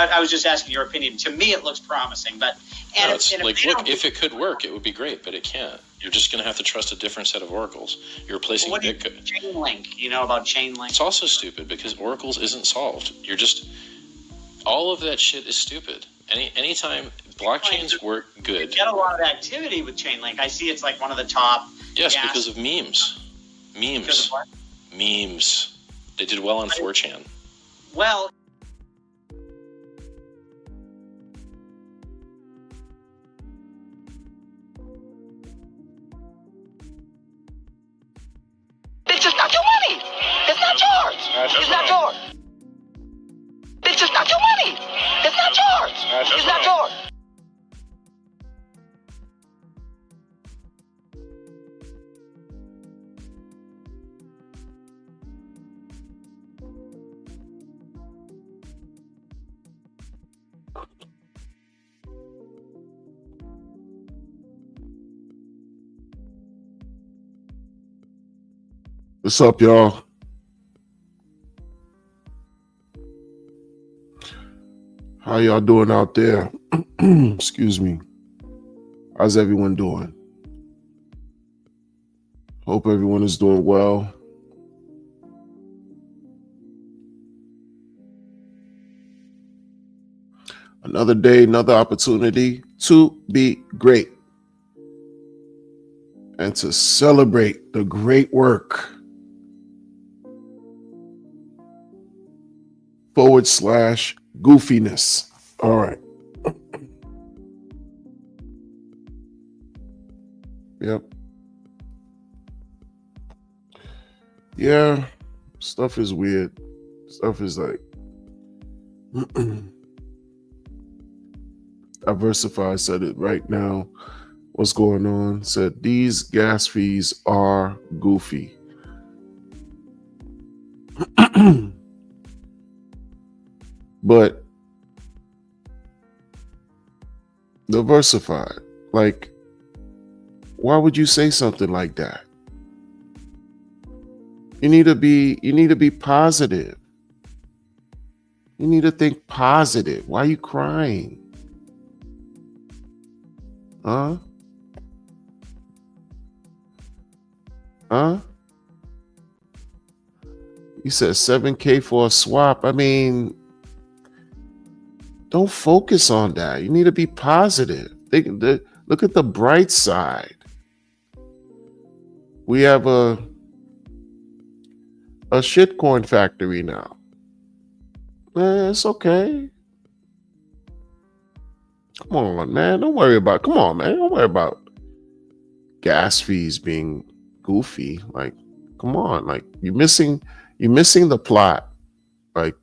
I was just asking your opinion. To me, it looks promising, but no, it's like, look, if it could work, it would be great, but it can't. You're just going to have to trust a different set of oracles. You're replacing Bitcoin. Chainlink, you know about Chainlink? It's also stupid because oracles isn't solved. You're just, all of that shit is stupid. Anytime blockchains work good. You get a lot of activity with Chainlink. I see it's like one of the top. Yes, because of memes. Because of what? Memes. They did well on 4chan. Well, it's just not your money. It's not yours. It's not yours. It's just not your money. It's not yours. It's not yours. What's up, y'all? How y'all doing out there? Excuse me. How's everyone doing? Hope everyone is doing well. Another day, another opportunity to be great and to celebrate the great work /goofiness. All right. Yep. Yeah, stuff is weird. Stuff is like Diversify said it right now. What's going on? Said these gas fees are goofy. But diversified, like, why would you say something like that? You need to be positive. You need to think positive. Why are you crying? Huh? You said $7,000 for a swap. I mean, don't focus on that. You need to be positive. Look at the bright side. We have a shitcoin factory now. It's okay. Come on, man. Don't worry about. Come on, man. Don't worry about gas fees being goofy. Like, come on. Like, you're missing the plot. Like,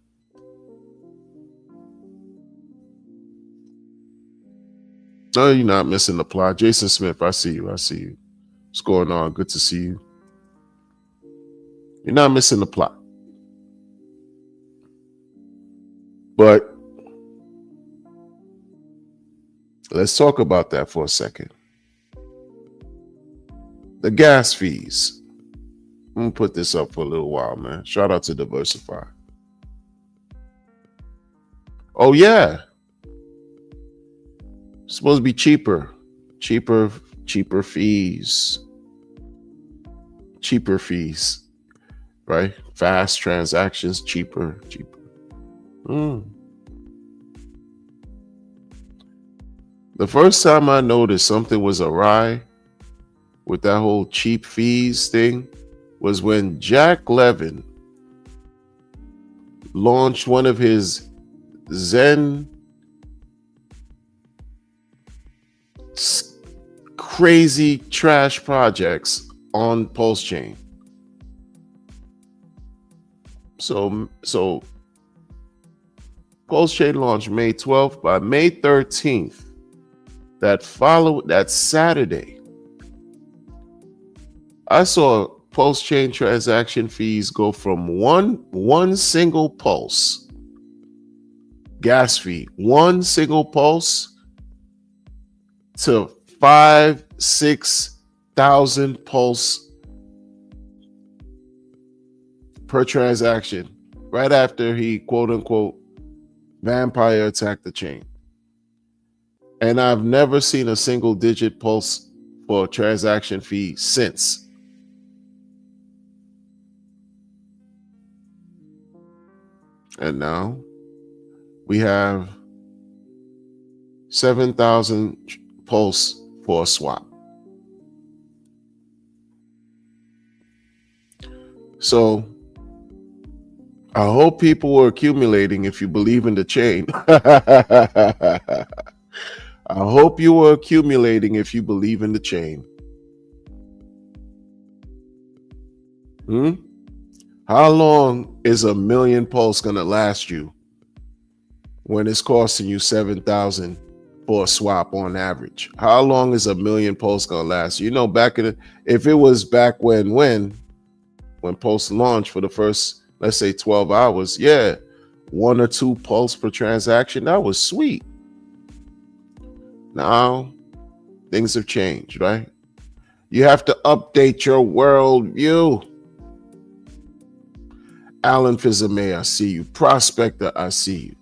no, you're not missing the plot. Jason Smith, I see you. What's going on? Good to see you. You're not missing the plot. But let's talk about that for a second. The gas fees. I'm going to put this up for a little while, man. Shout out to Diversify. Oh, yeah. It's supposed to be cheaper fees. Cheaper fees, right? Fast transactions, cheaper. The first time I noticed something was awry with that whole cheap fees thing was when Jack Levin launched one of his Zen crazy trash projects on Pulse Chain. So Pulse Chain launched May 12th. By May 13th, that Saturday, I saw Pulse Chain transaction fees go from one single pulse gas fee, one single pulse, to 5,000-6,000 pulse per transaction, right after he quote unquote Vampire attacked the chain. And I've never seen a single digit pulse for a transaction fee since. And now we have 7,000 pulse for a swap. So I hope people were accumulating if you believe in the chain. I hope you were accumulating if you believe in the chain. How long is a million pulse going to last you when it's costing you 7,000 for a swap on average? How long is a million pulse going to last? You know, if it was back when pulse launched for the first, let's say 12 hours, yeah, 1 or 2 pulse per transaction, that was sweet. Now things have changed, right? You have to update your worldview. Alan Fizame, I see you. Prospector, I see you.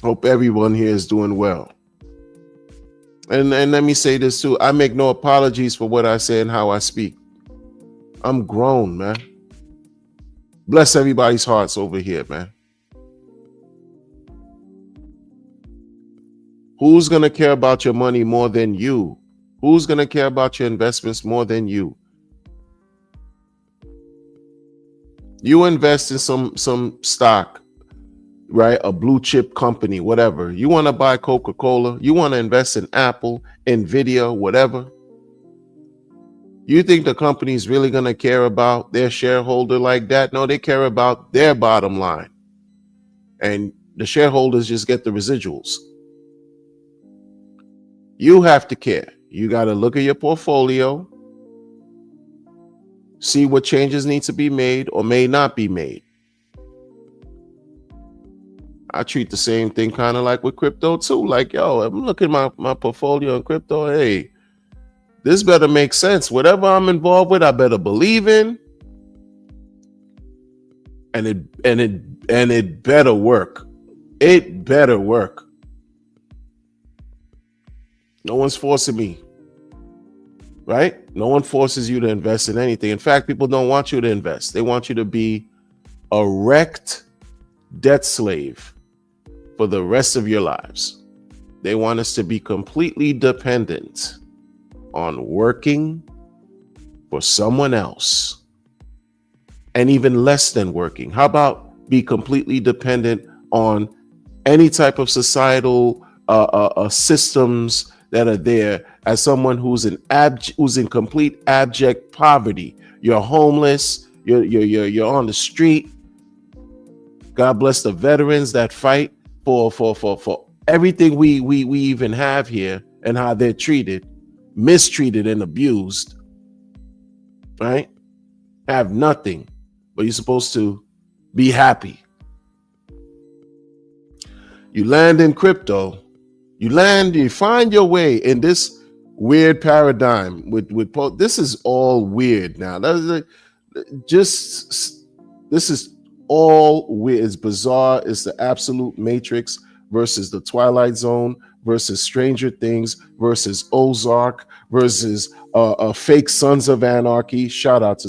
Hope everyone here is doing well. And let me say this too. I make no apologies for what I say and how I speak. I'm grown, man. Bless everybody's hearts over here, man. Who's going to care about your money more than you? Who's going to care about your investments more than you? You invest in some stock, right? A blue chip company, whatever. You want to buy Coca-Cola. You want to invest in Apple, Nvidia, whatever. You think the company is really going to care about their shareholder like that? No, they care about their bottom line. And the shareholders just get the residuals. You have to care. You got to look at your portfolio, see what changes need to be made or may not be made. I treat the same thing kind of like with crypto too. Like, yo, I'm looking at my portfolio in crypto. Hey, this better make sense. Whatever I'm involved with, I better believe in. And it better work. It better work. No one's forcing me, right? No one forces you to invest in anything. In fact, people don't want you to invest. They want you to be a wrecked debt slave for the rest of your lives. They want us to be completely dependent on working for someone else, and even less than working. How about be completely dependent on any type of societal systems that are there as someone who's in complete abject poverty? You're homeless. You're on the street. God bless the veterans that fight for everything we even have here and how they're treated, mistreated and abused. Right? Have nothing, but you're supposed to be happy. You land in crypto. You find your way in this weird paradigm with this is all weird now. This is all weird. It's bizarre. It's the absolute Matrix versus the Twilight Zone versus Stranger Things versus Ozark versus fake Sons of Anarchy. Shout out to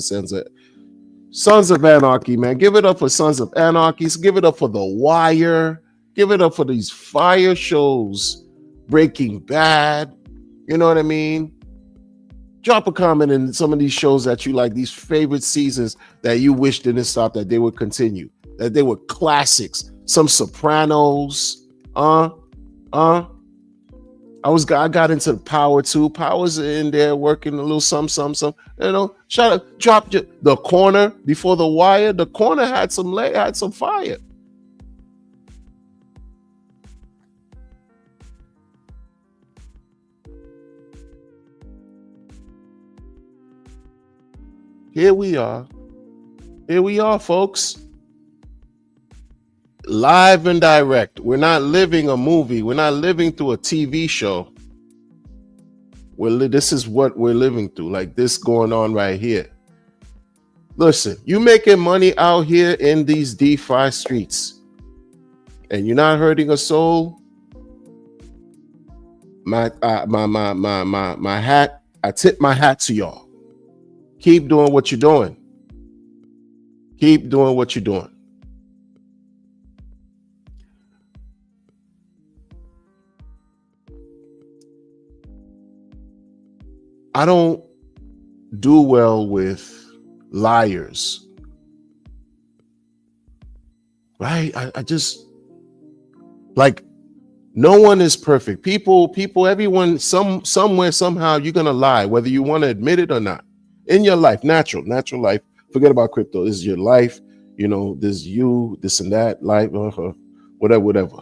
Sons of Anarchy, man. Give it up for Sons of Anarchy. Give it up for The Wire. Give it up for these fire shows, Breaking Bad. You know what I mean? Drop a comment in some of these shows that you like, these favorite seasons that you wish didn't stop, that they would continue, that they were classics. Some Sopranos. I got into Power too. Power's in there working a little some. You know, drop The Corner before The Wire. The Corner had some fire. Here we are, folks. Live and direct. We're not living a movie. We're not living through a TV show. This is what we're living through, like this going on right here. Listen, you making money out here in these DeFi streets. and you're not hurting a soul, my hat, I tip my hat to y'all. Keep doing what you're doing. Keep doing what you're doing. I don't do well with liars. Right? I just like, no one is perfect. People, everyone, somewhere, somehow, you're gonna lie, whether you want to admit it or not. In your life, natural life. Forget about crypto. This is your life. You know, this is you, this and that, life, whatever.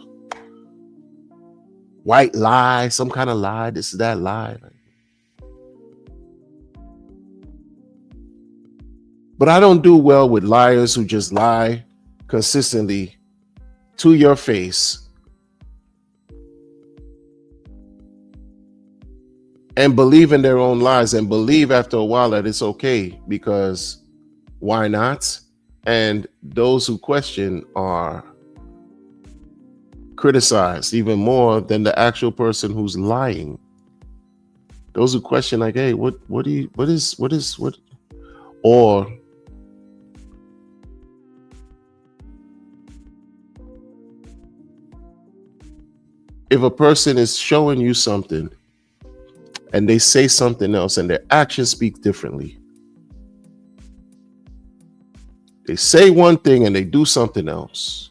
White lie, some kind of lie, this is that lie. But I don't do well with liars who just lie consistently to your face and believe in their own lies and believe after a while that it's okay because why not? And those who question are criticized even more than the actual person who's lying. Those who question, like, hey, what is, or if a person is showing you something and they say something else and their actions speak differently, they say one thing and they do something else,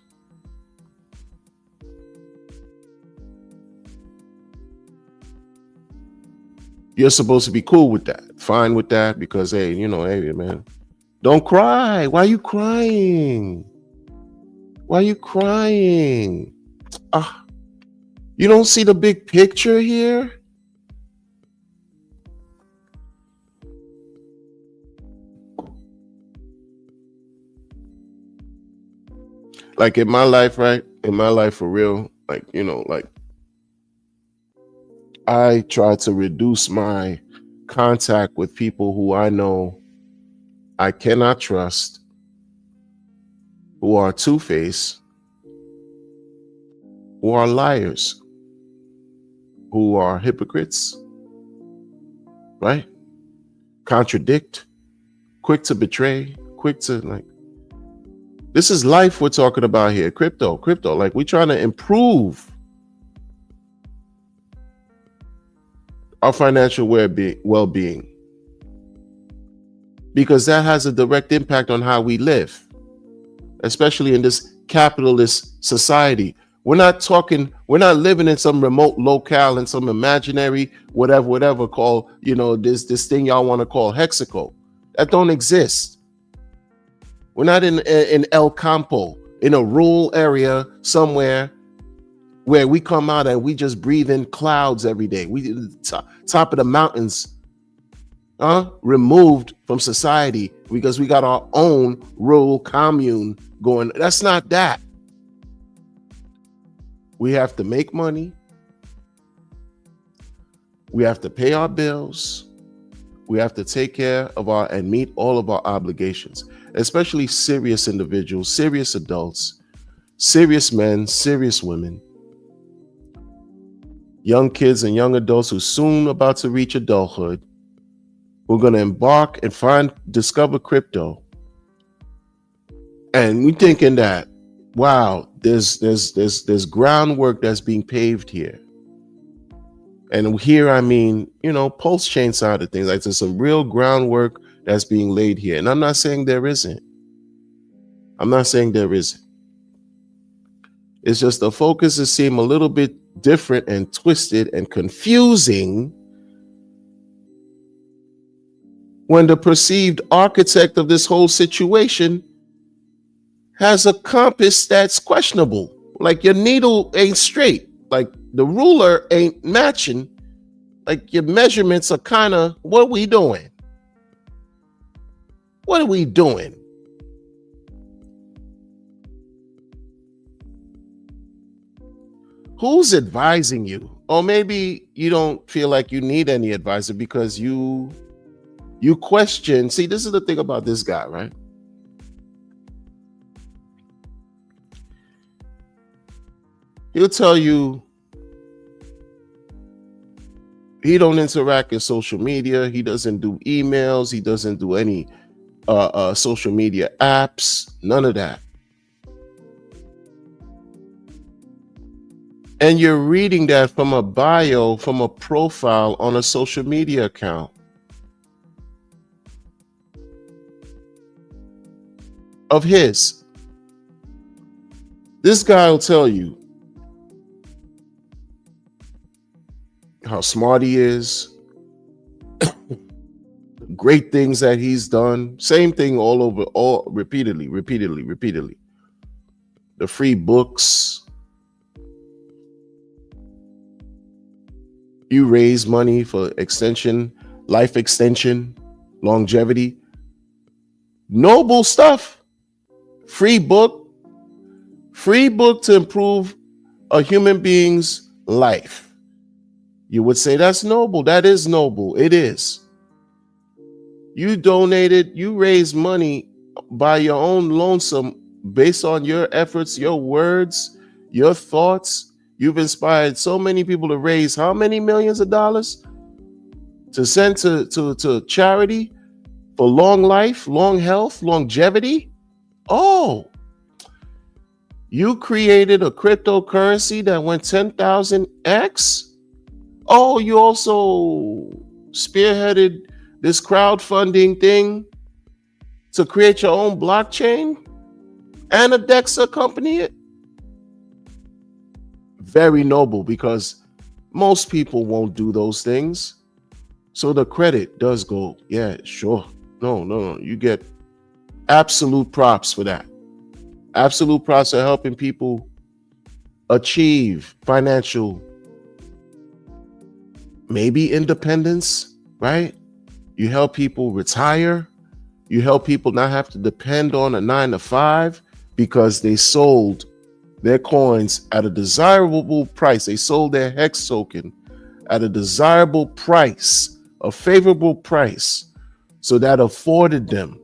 you're supposed to be cool with that, fine with that, because hey, hey man, don't cry. Why are you crying? Why are you crying? You don't see the big picture here? Like in my life, right? In my life for real, like, like I try to reduce my contact with people who I know I cannot trust, who are two-faced, who are liars, who are hypocrites, right? Contradict, quick to betray, quick to like. This is life we're talking about here. Crypto. Like we're trying to improve our financial well-being because that has a direct impact on how we live, especially in this capitalist society. We're not living in some remote locale in some imaginary whatever called, this thing y'all want to call Hexaco. That don't exist. We're not in El Campo, in a rural area somewhere where we come out and we just breathe in clouds every day. We top of the mountains, removed from society because we got our own rural commune going. That's not that. We have to make money. We have to pay our bills. We have to take care of and meet all of our obligations, especially serious individuals, serious adults, serious men, serious women, young kids and young adults who soon about to reach adulthood, who are going to embark and discover crypto. And we're thinking that, wow, there's groundwork that's being paved here. And here, I mean, pulse chain side of things, like there's some real groundwork that's being laid here. And I'm not saying there isn't. It's just the focuses seem a little bit different and twisted and confusing when the perceived architect of this whole situation has a compass that's questionable. Like your needle ain't straight. Like the ruler ain't matching. Like your measurements are kind of, what are we doing? What are we doing? Who's advising you? Or maybe you don't feel like you need any advisor because you question. See, this is the thing about this guy, right? He'll tell you he don't interact in social media. He doesn't do emails. He doesn't do any social media apps. None of that. And you're reading that from a bio, from a profile on a social media account of his. This guy will tell you how smart he is, great things that he's done. Same thing all over, all repeatedly. The free books. You raise money for extension, life extension, longevity. Noble stuff. Free book to improve a human being's life. You would say that's noble. That is noble. It is. You donated, you raised money by your own lonesome based on your efforts, your words, your thoughts. You've inspired so many people to raise how many millions of dollars to send to charity for long life, long health, longevity. Oh, you created a cryptocurrency that went 10,000x. Oh, you also spearheaded this crowdfunding thing to create your own blockchain and a DEX accompany it. Very noble, because most people won't do those things. So the credit does go, yeah, sure. No. You get absolute props for that. Absolute props for helping people achieve financial, maybe independence, right? You help people retire. You help people not have to depend on a 9-to-5 because they sold their coins at a desirable price. They sold their hex token at a desirable price, a favorable price. So that afforded them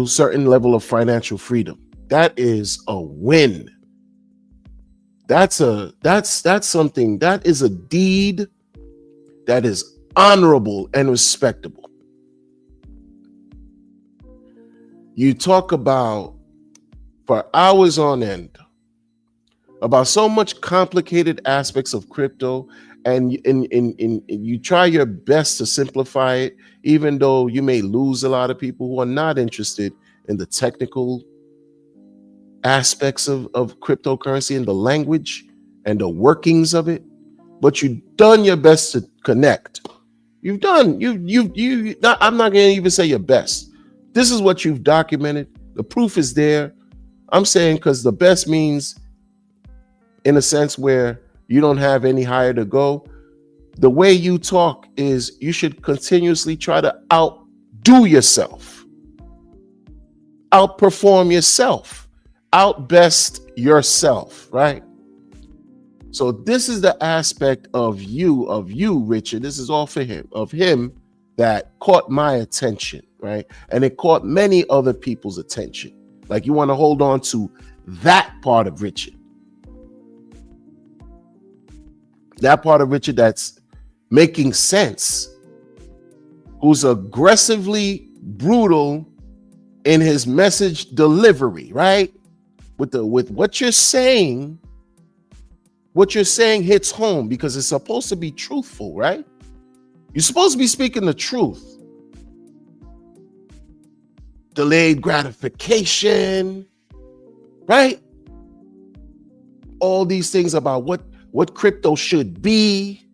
certain level of financial freedom. That is a win. That's something, that is a deed that is honorable and respectable. You talk about for hours on end about so much complicated aspects of crypto, and you try your best to simplify it, even though you may lose a lot of people who are not interested in the technical aspects of cryptocurrency and the language and the workings of it. But you've done your best to connect. I'm not going to even say your best. This is what you've documented. The proof is there. I'm saying because the best means in a sense where you don't have any higher to go. The way you talk is you should continuously try to outdo yourself, outperform yourself, outbest yourself, right? So this is the aspect of you, Richard. This is all for him, of him that caught my attention, right? And it caught many other people's attention. Like you want to hold on to that part of Richard. That part of Richard that's making sense, who's aggressively brutal in his message delivery, right? With what you're saying hits home because it's supposed to be truthful, right? You're supposed to be speaking the truth. Delayed gratification, right? All these things about what crypto should be,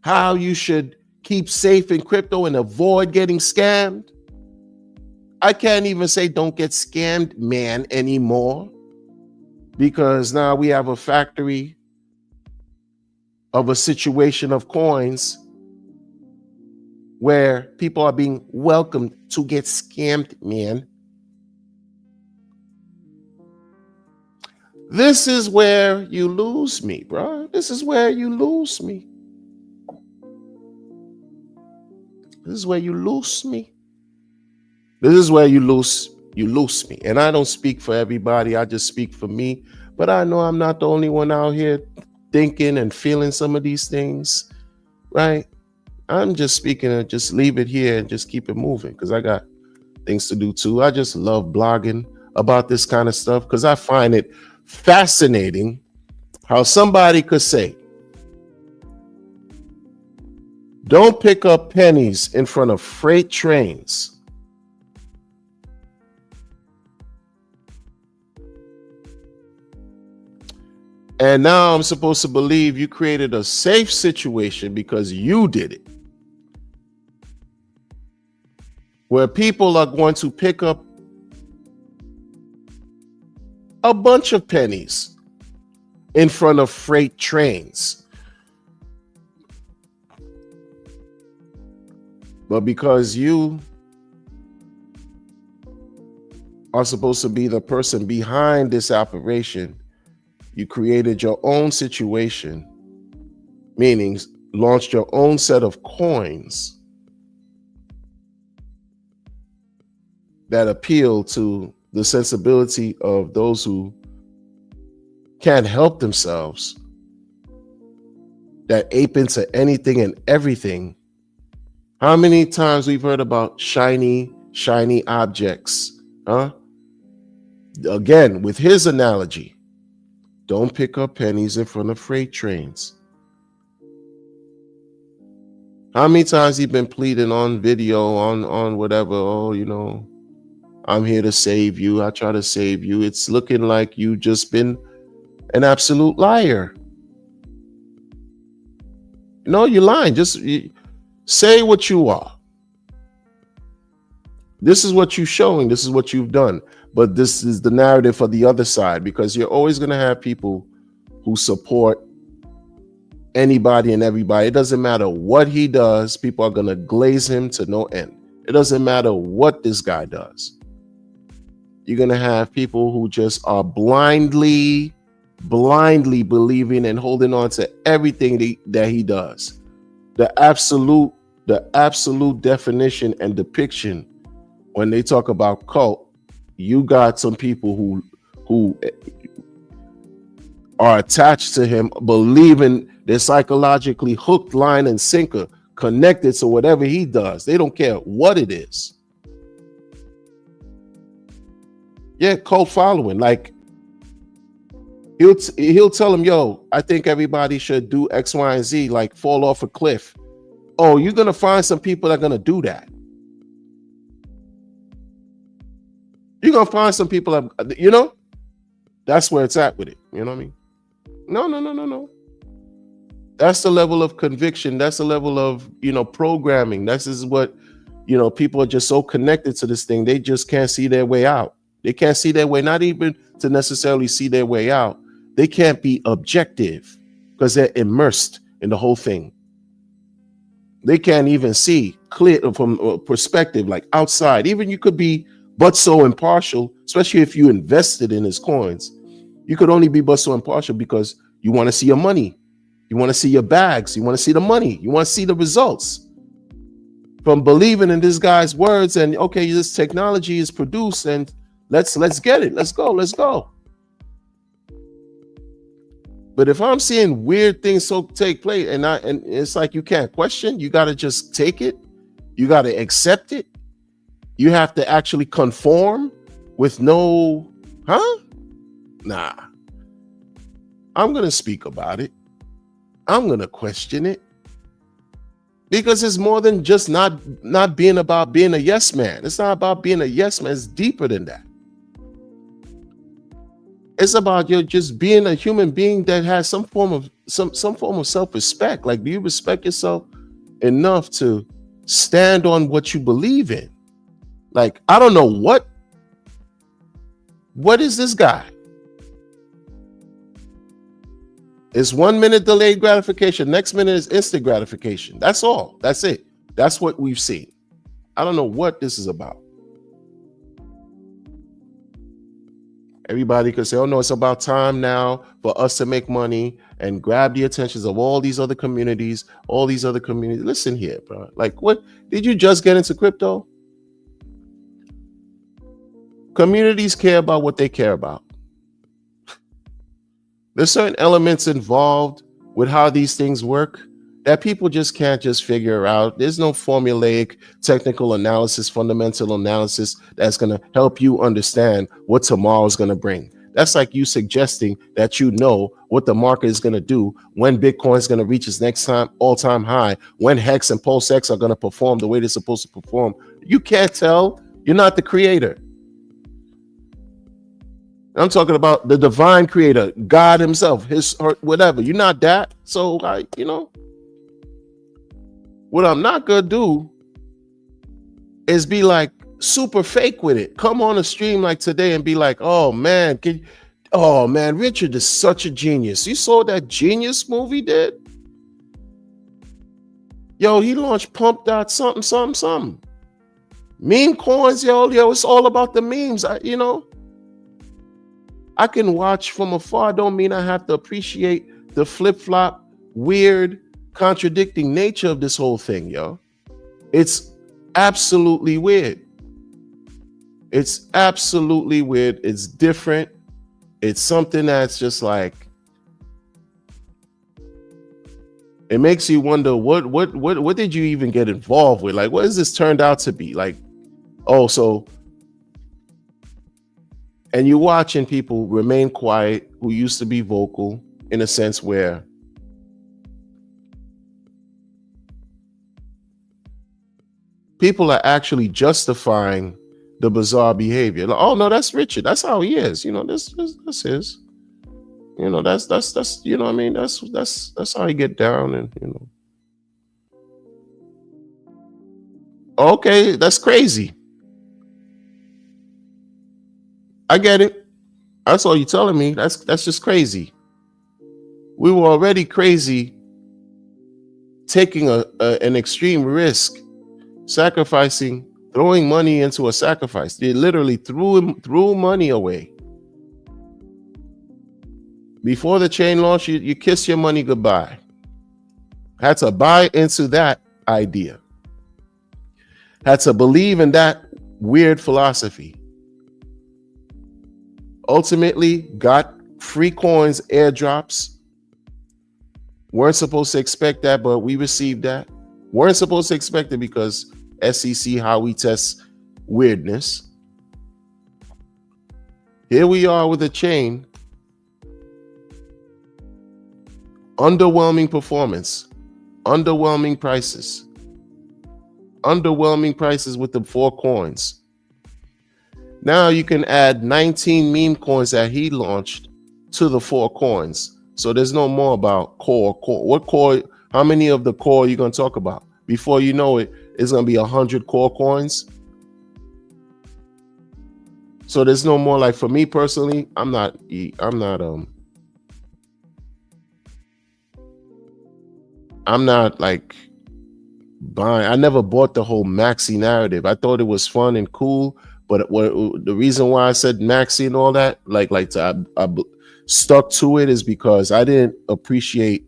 how you should keep safe in crypto and avoid getting scammed. I can't even say don't get scammed, man, anymore, because now we have a factory of a situation of coins where people are being welcomed to get scammed, man. This is where you lose me, bro. This is where you lose me. This is where you lose me. This is where you lose me. And I don't speak for everybody. I just speak for me. But I know I'm not the only one out here thinking and feeling some of these things, right? I'm just speaking and just leave it here and just keep it moving because I got things to do too. I just love blogging about this kind of stuff because I find it fascinating how somebody could say, don't pick up pennies in front of freight trains. And now I'm supposed to believe you created a safe situation because you did it. Where people are going to pick up a bunch of pennies in front of freight trains. But because you are supposed to be the person behind this operation, you created your own situation, meaning launched your own set of coins that appeal to the sensibility of those who can't help themselves, that ape into anything and everything. How many times we've heard about shiny objects, huh? Again, with his analogy, don't pick up pennies in front of freight trains. How many times he been pleading on video, on whatever, oh, you know, I'm here to save you. I try to save you. It's looking like you just been an absolute liar. No, you're lying. Just say what you are. This is what you're showing. This is what you've done. But this is the narrative for the other side, because you're always going to have people who support anybody and everybody. It doesn't matter what he does. People are going to glaze him to no end. It doesn't matter what this guy does. You're going to have people who just are blindly believing and holding on to everything that he does. The absolute definition and depiction, when they talk about cult, you got some people who are attached to him, believing they're psychologically hooked, line, and sinker, connected to whatever he does. They don't care what it is. Yeah, cult following. Like he'll tell him, yo, I think everybody should do X, Y, and Z, like fall off a cliff. Oh, you're gonna find some people that are gonna do that. You're gonna find some people that, you know, that's where it's at with it. You know what I mean? No. That's the level of conviction. That's the level of, you know, programming. This is what, you know, people are just so connected to this thing. They just can't see their way out. They can't see their way, not even to necessarily see their way out. They can't be objective because they're immersed in the whole thing. They can't even see clear from a perspective, like outside. Even you could be but so impartial, especially if you invested in his coins. You could only be but so impartial because you want to see your money. You want to see your bags. You want to see the money. You want to see the results. From believing in this guy's words and, okay, this technology is produced and let's get it. Let's go. But if I'm seeing weird things take place and it's like you can't question, you got to just take it. You got to accept it. You have to actually conform with no, Nah. I'm going to speak about it. I'm going to question it. Because it's more than just not being about being a yes man. It's not about being a yes man. It's deeper than that. It's about you just being a human being that has some form of self-respect. Like, do you respect yourself enough to stand on what you believe in? Like, I don't know what is this guy? It's 1 minute delayed gratification. Next minute is instant gratification. That's all. That's it. That's what we've seen. I don't know what this is about. Everybody could say, oh no, it's about time now for us to make money and grab the attentions of all these other communities, Listen here, bro. Like, what? Did you just get into crypto? Communities care about what they care about. There's certain elements involved with how these things work that people just can't just figure out. There's no formulaic technical analysis, fundamental analysis that's going to help you understand what tomorrow is going to bring. That's like you suggesting that you know what the market is going to do, when Bitcoin is going to reach its next time all-time high, when Hex and Pulse X are going to perform the way they're supposed to perform. You can't tell. You're not the creator. I'm talking about the divine creator, God himself, his or whatever. You're not that. So, what I'm not going to do is be like super fake with it. Come on a stream like today and be like, oh man, Richard is such a genius. You saw that Genius movie did? Yo, he launched Pump Dot something, something, something. Meme coins, yo, it's all about the memes. I can watch from afar. Don't mean I have to appreciate the flip-flop, weird, contradicting nature of this whole thing, yo. It's absolutely weird. It's absolutely weird. It's different. It's something that's just like, it makes you wonder what did you even get involved with? Like, what has this turned out to be? Like, and you're watching people remain quiet who used to be vocal, in a sense where people are actually justifying the bizarre behavior. Like, oh no, that's Richard. That's how he is. This is. That's you know what I mean? That's how he get down, and Okay, that's crazy. I get it. That's all you're telling me. That's just crazy. We were already crazy taking an extreme risk, sacrificing, throwing money into a sacrifice. They literally threw money away. Before the chain launch, you kiss your money goodbye. Had to buy into that idea. Had to believe in that weird philosophy. Ultimately, got free coins, airdrops. Weren't supposed to expect that, but we received that. Weren't supposed to expect it because SEC, how we test weirdness. Here we are with a chain. Underwhelming performance. Underwhelming prices. Underwhelming prices with the 4 coins. Now you can add 19 meme coins that he launched to the 4 coins. So there's no more about core. What core? How many of the core are you going to talk about? Before you know it, it's going to be 100 core coins. So there's no more, like, for me personally, I'm not like buying. I never bought the whole maxi narrative. I thought it was fun and cool. But the reason why I said maxi and all that, I stuck to it, is because I didn't appreciate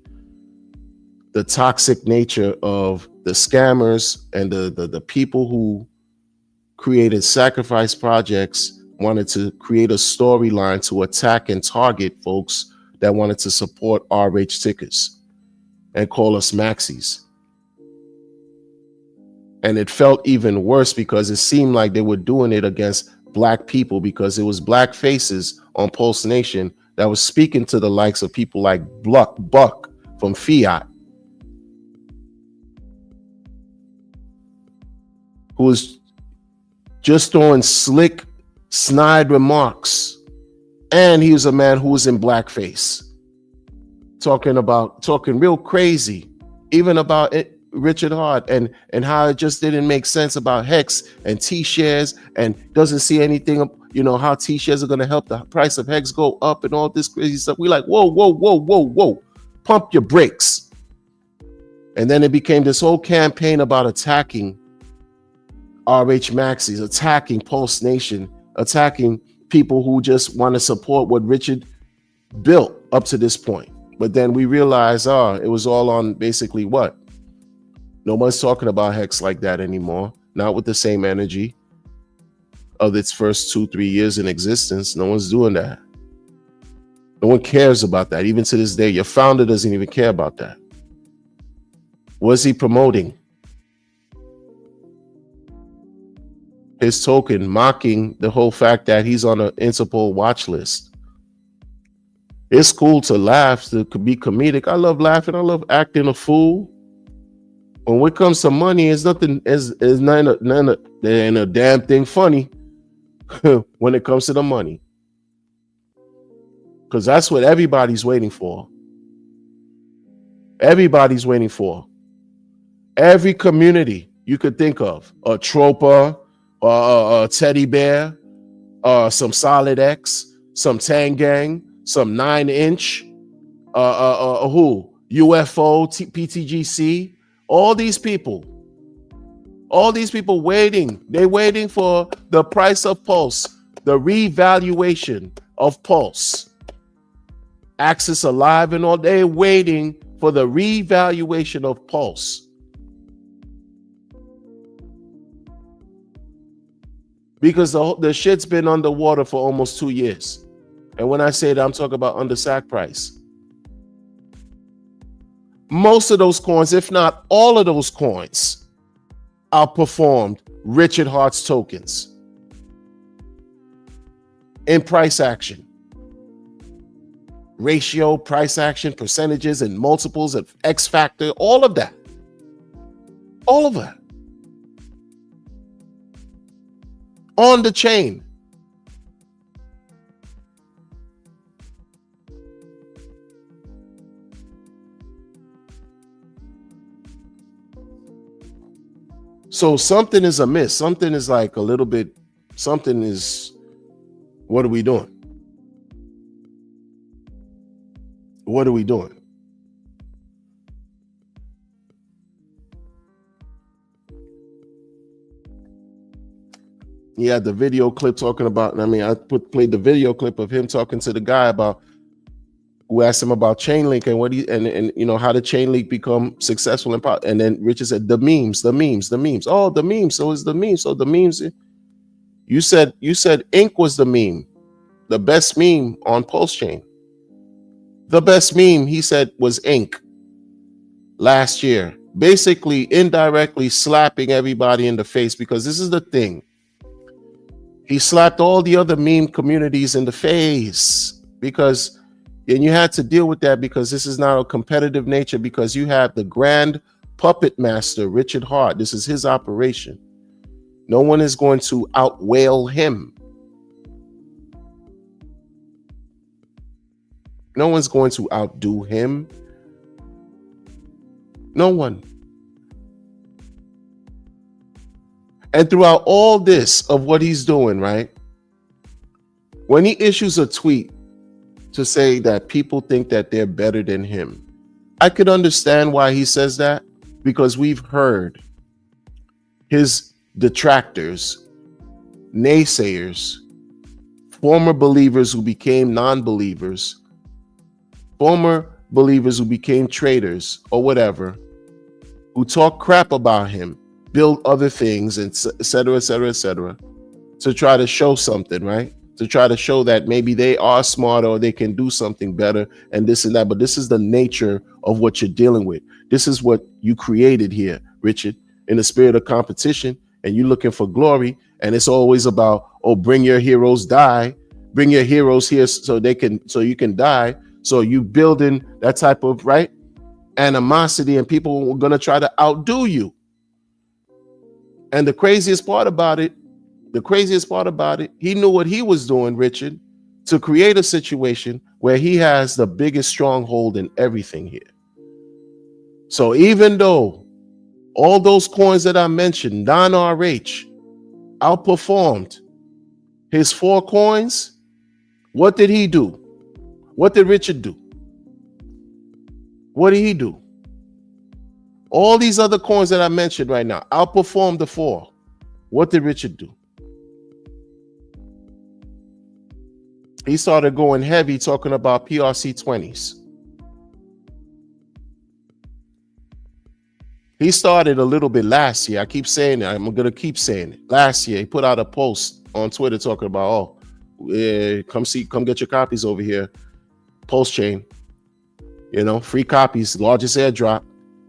the toxic nature of the scammers and the people who created sacrifice projects, wanted to create a storyline to attack and target folks that wanted to support RH tickers and call us maxis. And it felt even worse because it seemed like they were doing it against Black people, because it was Black faces on Pulse Nation that was speaking to the likes of people like Buck from Fiat, who was just throwing slick, snide remarks. And he was a man who was in blackface, talking real crazy, even about it. Richard Hart and how it just didn't make sense about Hex and T-shares, and doesn't see anything, how T-shares are going to help the price of Hex go up and all this crazy stuff. We like, whoa, pump your brakes. And then it became this whole campaign about attacking RH Maxis, attacking Pulse Nation, attacking people who just want to support what Richard built up to this point. But then we realized, it was all on basically what? No one's talking about Hex like that anymore. Not with the same energy of its first 2-3 years in existence. No one's doing that. No one cares about that. Even to this day, your founder doesn't even care about that. What's he promoting? His token, mocking the whole fact that he's on an Interpol watch list. It's cool to laugh, to be comedic. I love laughing. I love acting a fool. When it comes to money, it's nothing. It's there ain't a damn thing funny when it comes to the money, because that's what everybody's waiting for. Everybody's waiting for. Every community you could think of, a tropa, a teddy bear, some Solid X, some Tangang, some 9-inch, UFO, PTGC, all these people waiting. They're waiting for the price of Pulse, the revaluation of Pulse. Axis Alive and all, they're waiting for the revaluation of Pulse. Because the shit's been underwater for almost 2 years. And when I say that, I'm talking about under sack price. Most of those coins, if not all of those coins, outperformed Richard Hart's tokens in price action. Ratio, price action, percentages, and multiples of X factor, all of that. All of that. On the chain. So something is amiss. Something is like a little bit, something is, what are we doing? What are we doing? He had the video clip talking about, I played the video clip of him talking to the guy about, who asked him about Chainlink and what and you know, how did Chainlink become successful and then Richard said the memes. Oh, the memes. So it's the memes. So the memes. You said Ink was the meme, the best meme on Pulse Chain. The best meme, he said, was Ink last year, basically indirectly slapping everybody in the face, because this is the thing. He slapped all the other meme communities in the face and you had to deal with that, because this is now a competitive nature, because you have the grand puppet master, Richard Hart. This is his operation. No one is going to outwail him. No one's going to outdo him. No one. And throughout all this of what he's doing, right? When he issues a tweet to say that people think that they're better than him, I could understand why he says that, because we've heard his detractors, naysayers, former believers who became non-believers, former believers who became traitors or whatever, who talk crap about him, build other things, and et cetera, to try to show something, right? To try to show that maybe they are smarter or they can do something better and this and that. But this is the nature of what you're dealing with. This is what you created here, Richard, in the spirit of competition, and you're looking for glory. And it's always about, oh, bring your heroes here so you can die. So you building that type of, right, animosity, and people are going to try to outdo you. And the craziest part about it, he knew what he was doing, Richard, to create a situation where he has the biggest stronghold in everything here. So even though all those coins that I mentioned, non-RH, outperformed his 4 coins, what did he do? What did Richard do? What did he do? All these other coins that I mentioned right now outperformed the 4. What did Richard do? He started going heavy talking about PRC20s. He started a little bit last year. I keep saying it. I'm going to keep saying it. Last year, he put out a post on Twitter talking about, come get your copies over here. Pulse chain. Free copies, largest airdrop.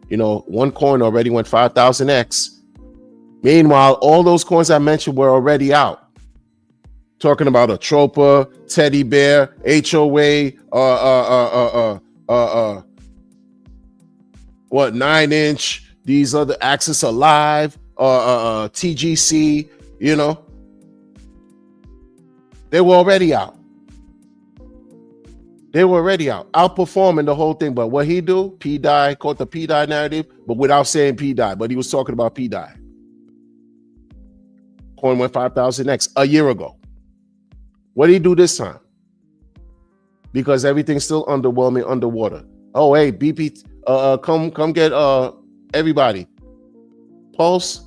One coin already went 5,000x. Meanwhile, all those coins I mentioned were already out. Talking about a Tropa, Teddy Bear, HOA, 9-inch, these other Axis Alive, TGC, they were already out. Outperforming the whole thing. But what he do? P-Die, caught the P-Die narrative, but without saying P-Die, but he was talking about P-Die. Coin went 5,000x a year ago. What did he do this time? Because everything's still underwhelming, underwater. Oh, hey, BP, come get everybody. Pulse,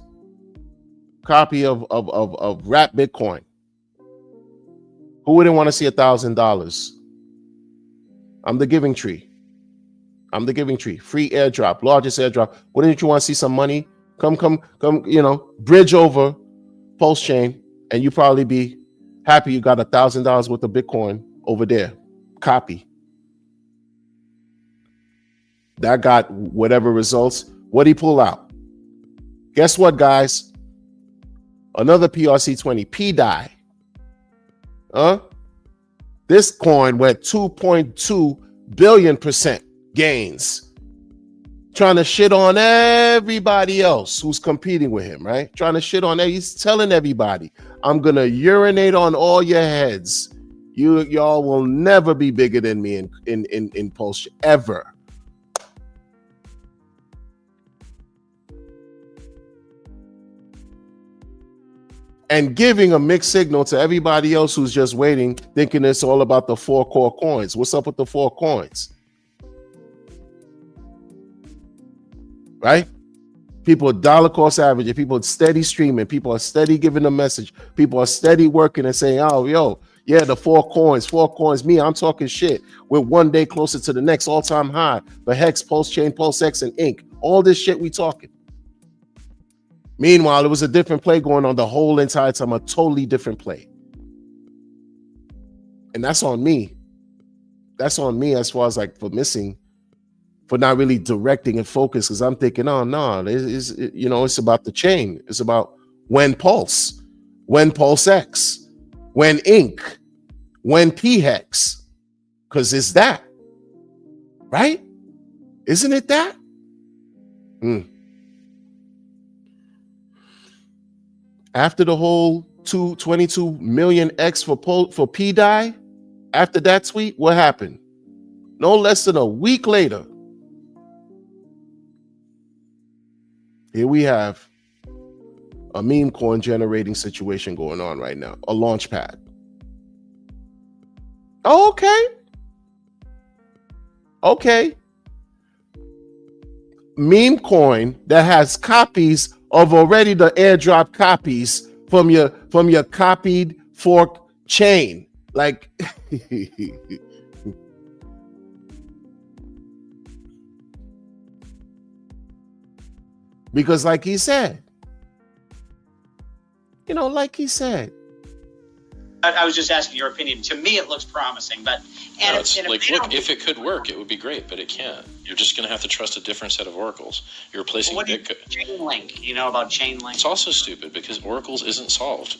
copy of Wrap Bitcoin. Who wouldn't want to see $1,000? I'm the giving tree. Free airdrop, largest airdrop. Wouldn't you want to see some money? Come, bridge over Pulse chain, and you probably be happy you got $1,000 worth of Bitcoin over there. Copy. That got whatever results. What'd he pull out? Guess what, guys? Another PRC20, P-Die. This coin went 2.2 billion% gains. Trying to shit on everybody else who's competing with him, right? Trying to shit on he's telling everybody, I'm gonna urinate on all your heads. Y'all will never be bigger than me in Pulse ever. And giving a mixed signal to everybody else who's just waiting, thinking it's all about the 4 core coins. What's up with the 4 coins? Right? People are dollar cost averaging. People are steady streaming. People are steady giving a message. People are steady working and saying, oh, yo, yeah, the 4 coins. Me, I'm talking shit. We're one day closer to the next all-time high. The Hex, Pulse Chain, Pulse X, and Inc. All this shit we talking. Meanwhile, it was a different play going on the whole entire time, a totally different play. And that's on me. That's on me as far as like for not really directing and focus, because I'm thinking, oh no, it's about the chain. It's about when Pulse X, when Inc, when P Hex, because it's that, right? Isn't it that? After the whole 22 million X for P-Die, after that tweet, what happened? No less than a week later, here we have a meme coin generating situation going on right now, a launch pad. Oh, okay. Meme coin that has copies of already the airdrop copies from your copied fork chain. Like because like he said, I was just asking your opinion. To me, it looks promising, but if it could work, it would be great, but it can't. You're just going to have to trust a different set of oracles. You're replacing Bitcoin. Chainlink, you know about Chainlink? It's also stupid because oracles isn't solved.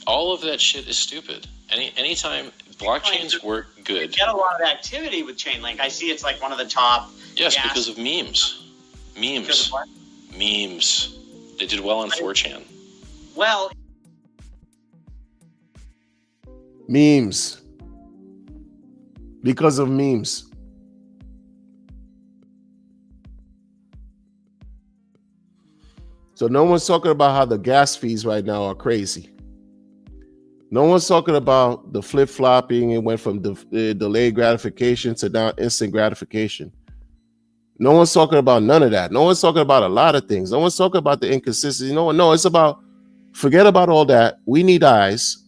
All of that shit is stupid. Anytime blockchains work good. You get a lot of activity with Chainlink. I see it's like one of the top. Yes, because of memes. Because of what? Memes. They did well on 4chan. Well, memes. Because of memes. So no one's talking about how the gas fees right now are crazy. No one's talking about the flip-flopping. It went from delayed gratification to now instant gratification. No one's talking about none of that. No one's talking about a lot of things. No one's talking about the inconsistency. No, it's about, forget about all that. We need eyes.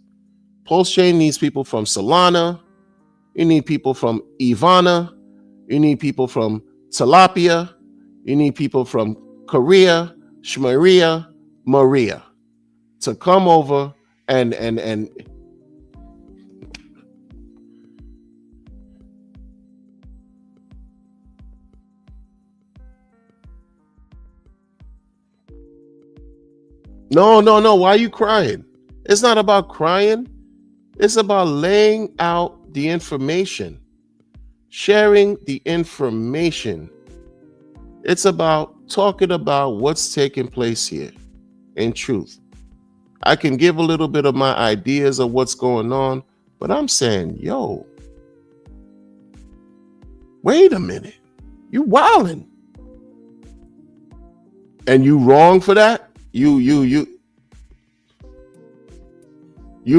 Pulse Chain needs people from Solana. You need people from Ivana. You need people from Tilapia. You need people from Korea, Shmaria, Maria to come over and No. Why are you crying? It's not about crying. It's about laying out the information, sharing the information. It's about talking about what's taking place here in truth. I can give a little bit of my ideas of what's going on, but I'm saying, yo, wait a minute. You wildin'. And you wrong for that? You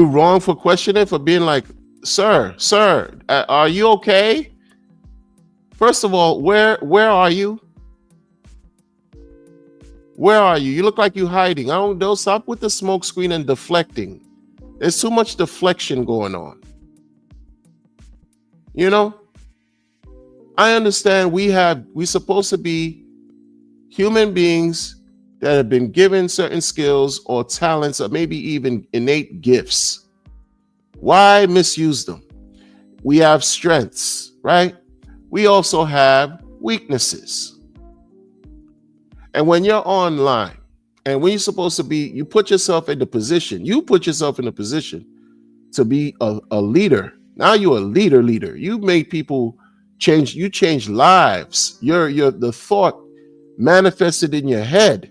wrong for questioning, for being like, sir, are you okay? First of all, where are you? Where are you? You look like you hiding. Don't stop with the smoke screen and deflecting. There's too much deflection going on. You know, I understand we're supposed to be human beings that have been given certain skills or talents or maybe even innate gifts. Why misuse them? We have strengths, right? We also have weaknesses. And when you're online and when you're supposed to be, you put yourself in the position to be a leader. Now you're a leader. You made people change, you change lives. The thought manifested in your head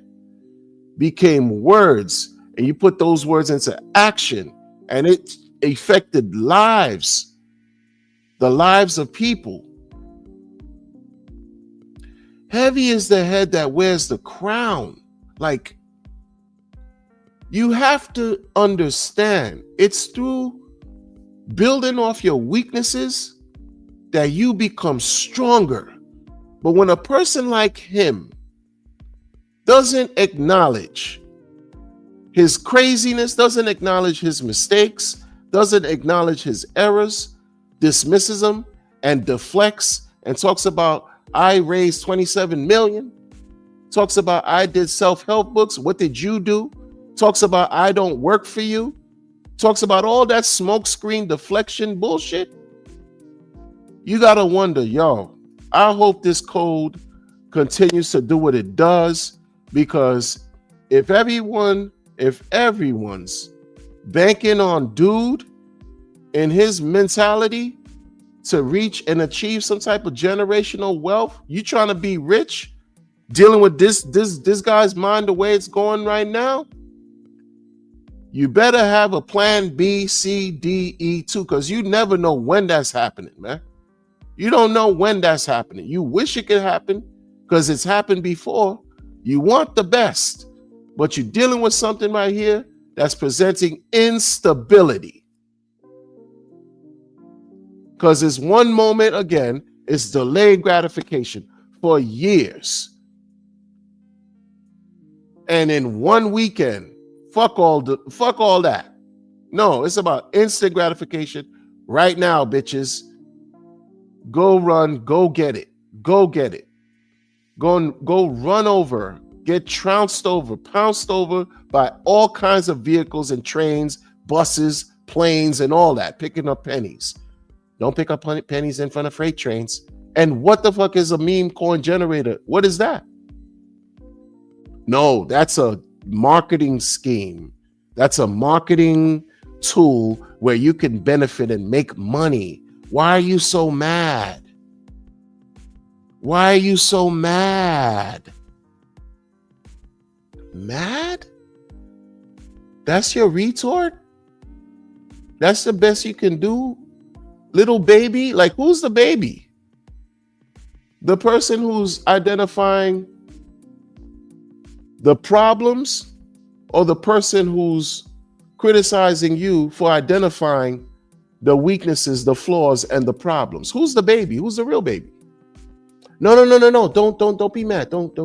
became words, and you put those words into action, and it affected lives, the lives of people. Heavy is the head that wears the crown. Like, you have to understand, it's through building off your weaknesses that you become stronger. But when a person like him doesn't acknowledge his craziness, doesn't acknowledge his mistakes, doesn't acknowledge his errors, dismisses them and deflects and talks about, I raised 27 million, talks about, I did self-help books, what did you do? Talks about, I don't work for you, talks about all that smokescreen deflection bullshit. You gotta wonder, yo, I hope this code continues to do what it does, because if everyone's banking on dude and his mentality to reach and achieve some type of generational wealth, you trying to be rich, dealing with this guy's mind the way it's going right now, you better have a plan B, C, D, E too, because you never know when that's happening, man. You don't know when that's happening. You wish it could happen because it's happened before. You want the best, but you're dealing with something right here that's presenting instability. Because it's one moment, again, it's delayed gratification for years. And in one weekend, fuck all that. No, it's about instant gratification right now, bitches. Go run, go get it. Go get it. Go run over, get trounced over, pounced over by all kinds of vehicles and trains, buses, planes, and all that, picking up pennies. Don't pick up pennies in front of freight trains. And what the fuck is a meme coin generator? What is that? No, that's a marketing scheme. That's a marketing tool where you can benefit and make money. Why are you so mad? Why are you so mad? Mad? That's your retort? That's the best you can do? Little baby? Like, who's the baby? The person who's identifying the problems, or the person who's criticizing you for identifying the weaknesses, the flaws, and the problems? Who's the baby? Who's the real baby? No. Don't be mad. Don't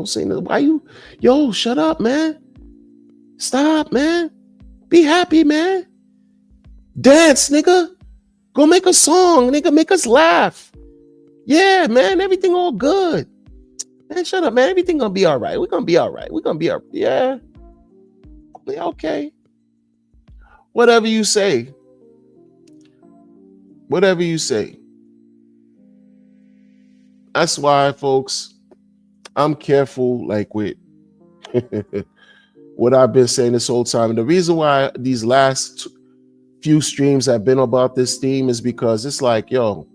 say nothing. Why you? Yo, shut up, man. Stop, man. Be happy, man. Dance, nigga. Go make a song, nigga. Make us laugh. Yeah, man. Everything all good. Man, shut up, man. Everything gonna be all right. We're gonna be all right. Yeah. Okay. Whatever you say. That's why, folks, I'm careful, like with what I've been saying this whole time. And the reason why these last few streams have been about this theme is because it's like, yo,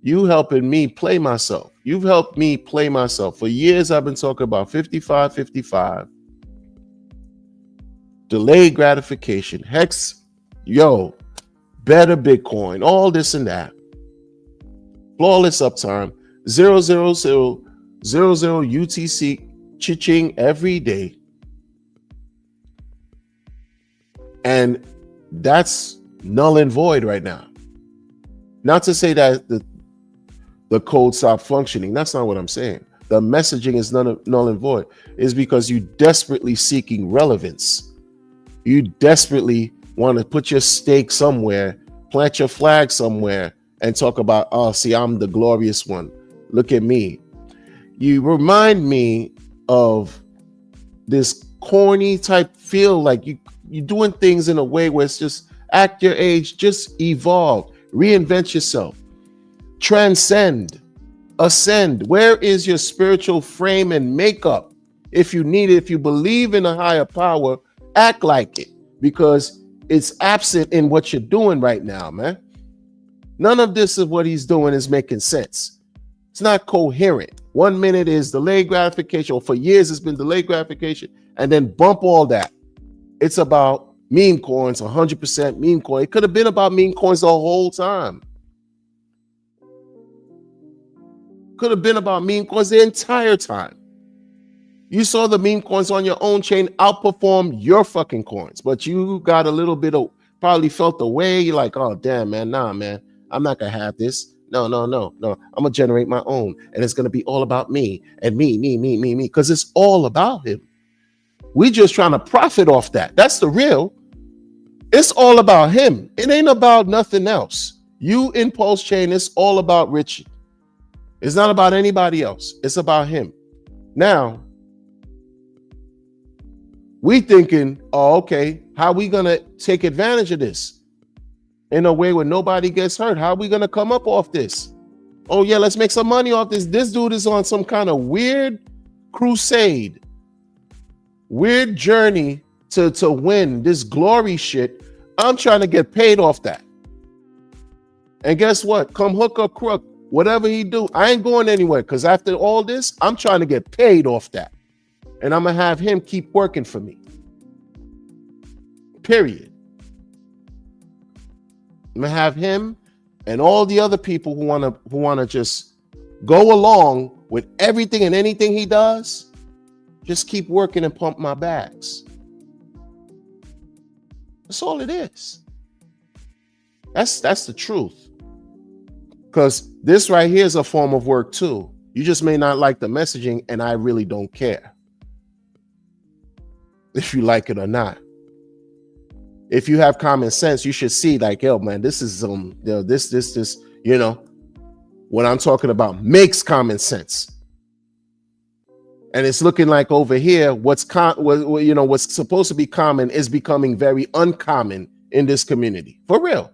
you helping me play myself. You've helped me play myself. For years, I've been talking about 55, delayed gratification, hex, yo, better Bitcoin, all this and that. Flawless uptime, 0.00000 UTC, chiching every day. And that's null and void right now. Not to say that the code stopped functioning. That's not what I'm saying. The messaging is null and void. It's because you desperately seeking relevance. You desperately want to put your stake somewhere, plant your flag somewhere, and talk about, oh, see, I'm the glorious one. Look at me. You remind me of this corny type feel, like you're doing things in a way where it's just act your age, just evolve, reinvent yourself, transcend, ascend. Where is your spiritual frame and makeup? If you need it, if you believe in a higher power, act like it, because it's absent in what you're doing right now, man. None of this is what he's doing is making sense. It's not coherent. 1 minute is delayed gratification, or for years it's been delayed gratification, and then bump all that. It's about meme coins, 100% meme coin. It could have been about meme coins the whole time. Could have been about meme coins the entire time. You saw the meme coins on your own chain outperform your fucking coins, but you got a little bit of, probably felt the way. You're like, oh, damn, man, nah, man, I'm not going to have this. No. I'm going to generate my own, and it's going to be all about me and me, because it's all about him. We just trying to profit off that. That's the real. It's all about him. It ain't about nothing else. You in Pulse Chain, it's all about Richie. It's not about anybody else. It's about him. Now, we thinking, oh, okay, how we going to take advantage of this in a way where nobody gets hurt? How are we going to come up off this? Oh, yeah, let's make some money off this. This dude is on some kind of weird crusade, weird journey to win this glory shit. I'm trying to get paid off that. And guess what? Come hook or crook, whatever he do, I ain't going anywhere, because after all this, I'm trying to get paid off that. And I'm going to have him keep working for me. Period. I'm going to have him and all the other people who want to just go along with everything and anything he does, just keep working and pump my bags. That's all it is. That's the truth. Because this right here is a form of work too. You just may not like the messaging, and I really don't care if you like it or not. If you have common sense, you should see, like, yo, man, this is this, what I'm talking about makes common sense. And it's looking like over here, what's supposed to be common is becoming very uncommon in this community. For real.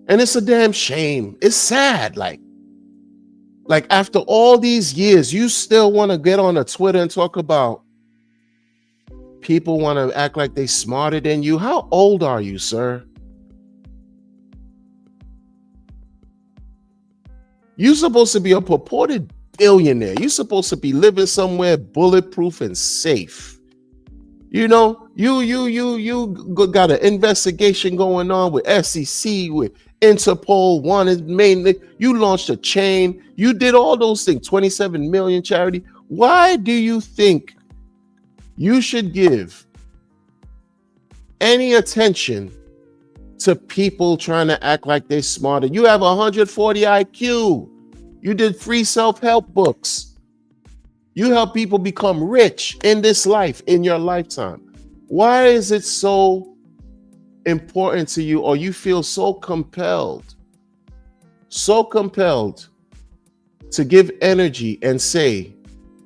And it's a damn shame. It's sad. Like after all these years, you still want to get on a Twitter and talk about people want to act like they smarter than you. How old are you, sir? You're supposed to be a purported billionaire. You're supposed to be living somewhere bulletproof and safe. You got an investigation going on with SEC, with Interpol. One is mainly, you launched a chain. You did all those things, 27 million charity. Why do you think you should give any attention to people trying to act like they're smarter? You have 140 IQ. You did free self-help books. You help people become rich in this life, in your lifetime. Why is it so important to you, or you feel so compelled to give energy and say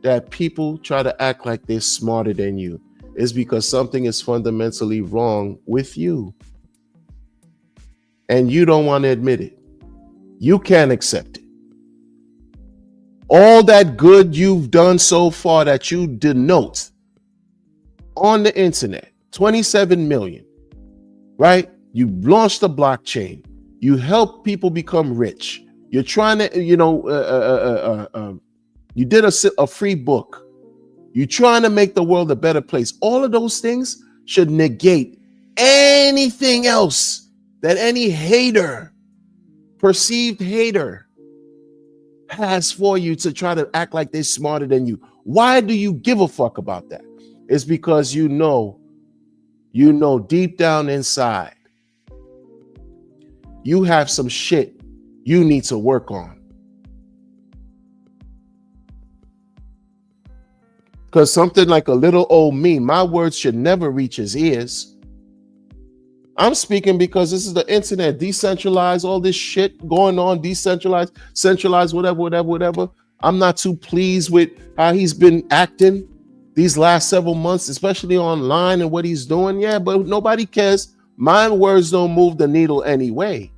that people try to act like they're smarter than you? Is because something is fundamentally wrong with you, and you don't want to admit it. You can't accept it. All that good you've done so far that you denote on the internet, 27 million, right? You launched a blockchain. You help people become rich. You're trying to, you did a free book. You're trying to make the world a better place. All of those things should negate anything else that any hater, perceived hater, has for you to try to act like they're smarter than you. Why do you give a fuck about that? It's because you know deep down inside, you have some shit you need to work on. Because something like a little old me, my words should never reach his ears. I'm speaking because this is the internet, decentralized, all this shit going on, decentralized, centralized, whatever. I'm not too pleased with how he's been acting these last several months, especially online and what he's doing. Yeah, but nobody cares. My words don't move the needle anyway.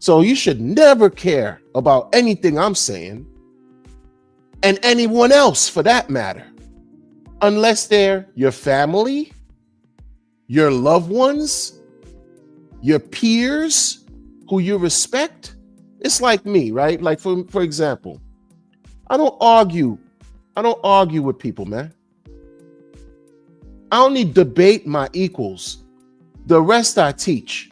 So you should never care about anything I'm saying, and anyone else for that matter, unless they're your family, your loved ones, your peers who you respect. It's like me, right? Like for example, I don't argue with people, man. I only debate my equals. The rest I teach.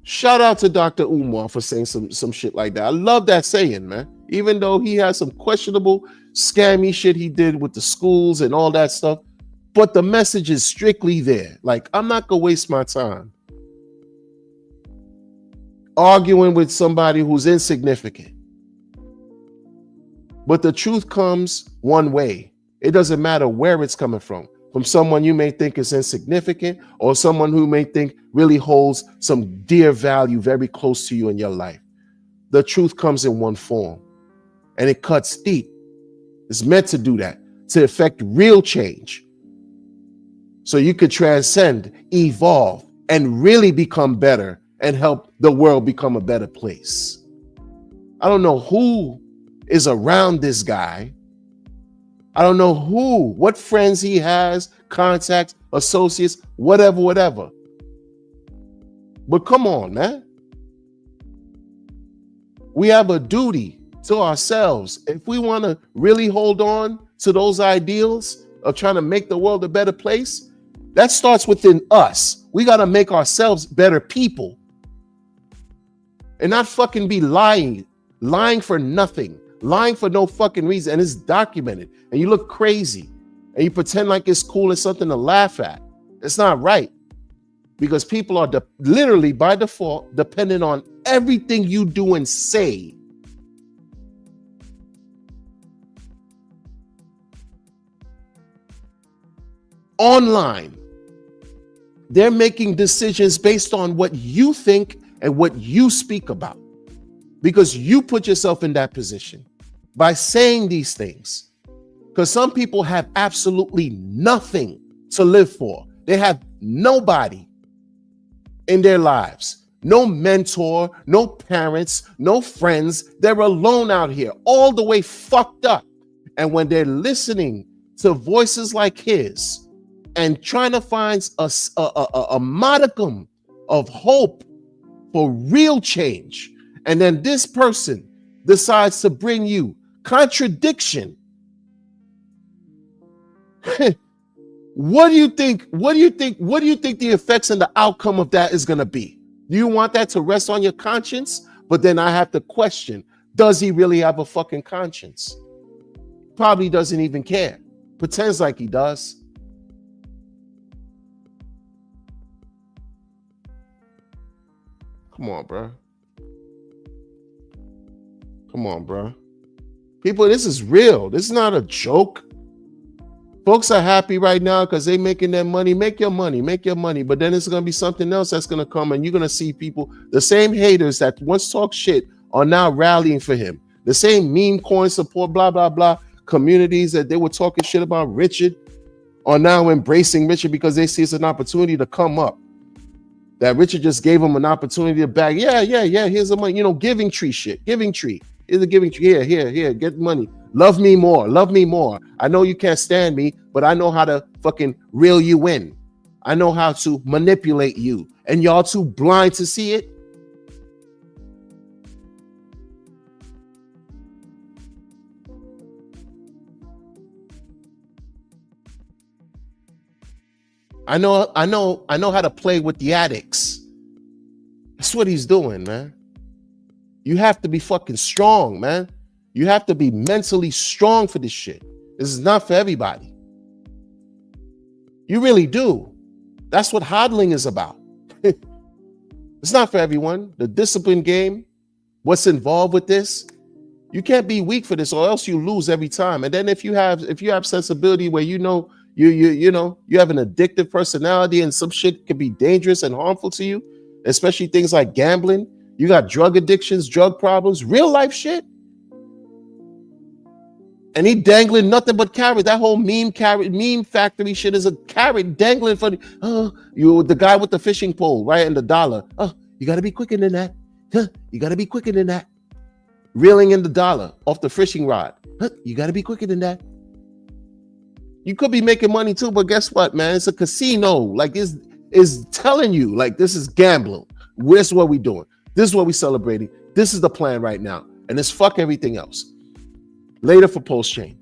Shout out to Dr. Umar for saying some shit like that. I love that saying, man. Even though he has some questionable, scammy shit he did with the schools and all that stuff, but the message is strictly there. Like, I'm not gonna waste my time arguing with somebody who's insignificant. But the truth comes one way. It doesn't matter where it's coming from someone you may think is insignificant, or someone who may think really holds some dear value very close to you in your life. The truth comes in one form, and it cuts deep. It's meant to do that, to effect real change. So you could transcend, evolve, and really become better and help the world become a better place. I don't know who is around this guy. I don't know what friends he has, contacts, associates, whatever. But come on, man. We have a duty to ourselves. If we want to really hold on to those ideals of trying to make the world a better place, that starts within us. We got to make ourselves better people and not fucking be lying for nothing. Lying for no fucking reason, and it's documented, and you look crazy, and you pretend like it's cool and something to laugh at. It's not right, because people are literally by default dependent on everything you do and say. Online, they're making decisions based on what you think and what you speak about, because you put yourself in that position by saying these things. Because some people have absolutely nothing to live for. They have nobody in their lives. No mentor, no parents, no friends. They're alone out here, all the way fucked up. And when they're listening to voices like his and trying to find a modicum of hope for real change, and then this person decides to bring you contradiction. What do you think the effects and the outcome of that is going to be? Do you want that to rest on your conscience? But then I have to question, does he really have a fucking conscience? Probably doesn't even care. Pretends like he does. Come on, bro. Come on, bro. People, this is real. This is not a joke. Folks are happy right now because they're making their money. Make your money. But then it's going to be something else that's going to come, and you're going to see people, the same haters that once talk shit are now rallying for him. The same meme coin support, blah, blah, blah, communities that they were talking shit about Richard are now embracing Richard because they see it's an opportunity to come up. that Richard just gave him an opportunity to bag. Yeah. Here's the money. Giving tree shit. Giving tree. Here's a giving tree. Here. Get money. Love me more. I know you can't stand me, but I know how to fucking reel you in. I know how to manipulate you. And y'all too blind to see it. I know how to play with the addicts. That's what he's doing, man. You have to be fucking strong, man. You have to be mentally strong for this shit. This is not for everybody. You really do. That's what hodling is about. It's not for everyone. The discipline game, what's involved with this, you can't be weak for this, or else you lose every time. And then if you have sensibility where you have an addictive personality and some shit can be dangerous and harmful to you, especially things like gambling. You got drug addictions, drug problems, real life shit. And he dangling nothing but carrot. That whole meme factory shit is a carrot dangling for the guy with the fishing pole, right? And the dollar. Oh, you got to be quicker than that. You got to be quicker than that. Reeling in the dollar off the fishing rod. You got to be quicker than that. You could be making money too, but guess what, man? It's a casino. Like this is telling you, like, this is gambling. This is what we doing. This is what we celebrating. This is the plan right now. And it's fuck everything else. Later for Post Chain.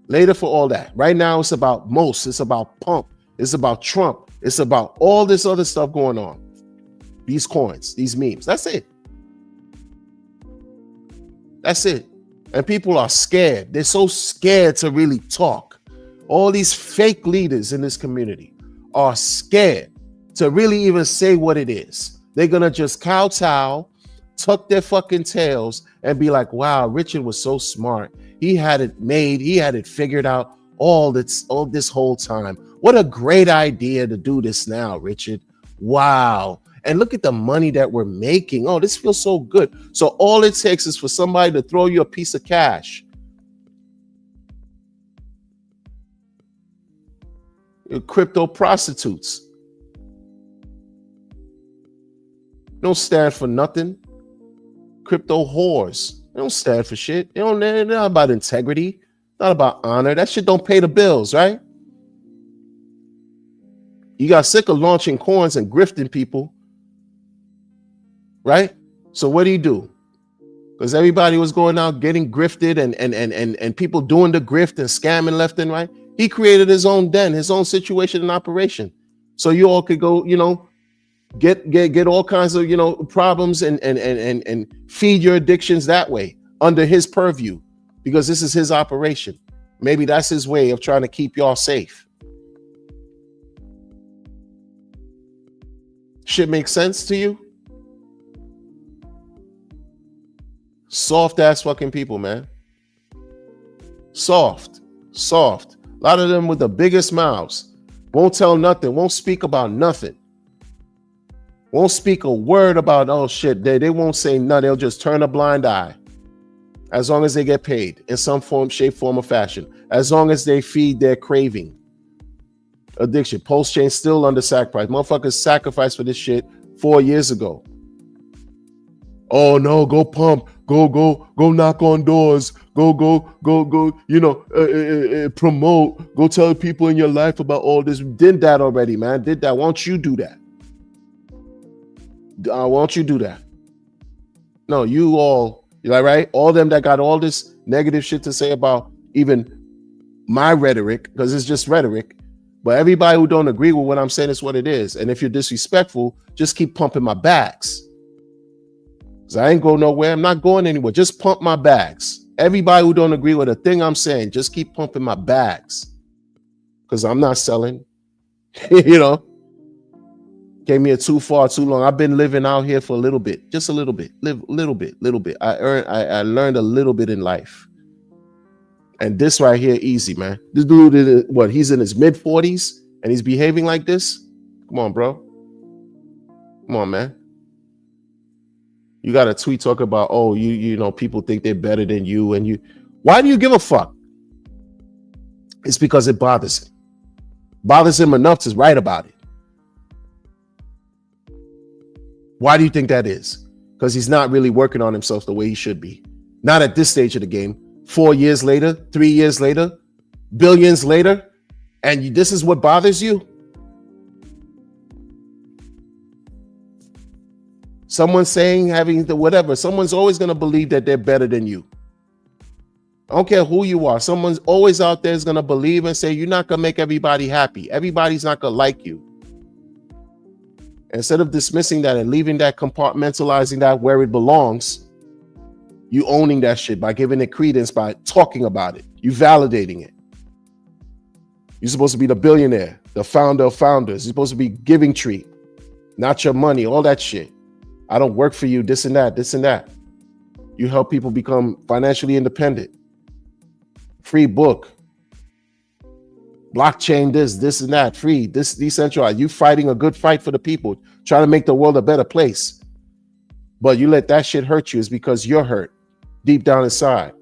Later for all that. Right now it's about Most. It's about Pump. It's about Trump. It's about all this other stuff going on. These coins, these memes. That's it. That's it. And people are scared. They're so scared to really talk. All these fake leaders in this community are scared to really even say what it is. They're going to just kowtow, tuck their fucking tails, and be like, wow, Richard was so smart. He had it made. He had it figured out all this whole time. What a great idea to do this now, Richard. Wow. And look at the money that we're making. Oh, this feels so good. So all it takes is for somebody to throw you a piece of cash. Crypto prostitutes. Don't stand for nothing. Crypto whores. They don't stand for shit. They're not about integrity. Not about honor. That shit don't pay the bills, right? You got sick of launching coins and grifting people, right? So what do? Because everybody was going out getting grifted and people doing the grift and scamming left and right. He created his own den, his own situation and operation. So you all could go, get all kinds of, problems and feed your addictions that way under his purview, because this is his operation. Maybe that's his way of trying to keep y'all safe. Shit makes sense to you? Soft ass fucking people, man. Soft. A lot of them with the biggest mouths. Won't tell nothing. Won't speak about nothing. Won't speak a word about, oh shit. They won't say nothing. They'll just turn a blind eye. As long as they get paid in some form, shape, form, or fashion. As long as they feed their craving. Addiction. Post chain still under sacrifice. Motherfuckers sacrificed for this shit 4 years ago. Oh no, go pump. Go knock on doors. Go, promote. Go tell people in your life about all this. Did that already, man. Did that. Why don't you do that? Why don't you do that? No, you all, right? All them that got all this negative shit to say about even my rhetoric, because it's just rhetoric. But everybody who don't agree with what I'm saying is what it is. And if you're disrespectful, just keep pumping my bags. Because I ain't going nowhere. I'm not going anywhere. Just pump my bags. Everybody who don't agree with a thing I'm saying, just keep pumping my bags. Because I'm not selling. Gave me a too far, too long. I've been living out here for a little bit. Just a little bit. Little bit. I learned a little bit in life. And this right here, easy, man. This dude, he's in his mid-40s and he's behaving like this? Come on, bro. Come on, man. You got a tweet talking about, oh, people think they're better than you. And you, why do you give a fuck? It's because it bothers him. Bothers him enough to write about it. Why do you think that is? Because he's not really working on himself the way he should be. Not at this stage of the game. 4 years later, 3 years later, billions later, and this is what bothers you? Someone saying, having the whatever, someone's always going to believe that they're better than you. I don't care who you are. Someone's always out there is going to believe and say, you're not going to make everybody happy. Everybody's not going to like you. Instead of dismissing that and leaving that, compartmentalizing that where it belongs, you owning that shit by giving it credence, by talking about it, you validating it. You're supposed to be the billionaire, the founder of founders. You're supposed to be giving tree, not your money, all that shit. I don't work for you, this and that, this and that. You help people become financially independent. Free book. Blockchain this and that. Free, this decentralized. You fighting a good fight for the people, trying to make the world a better place. But you let that shit hurt you is because you're hurt deep down inside.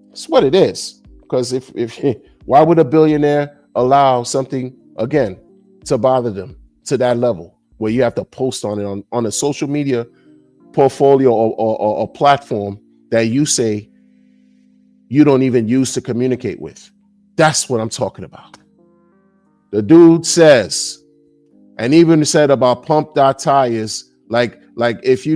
That's what it is. Because if why would a billionaire allow something, again, to bother them to that level where you have to post on it on a social media portfolio or platform that you say you don't even use to communicate with? That's what I'm talking about. The dude says, and even said about pump.tires, like if you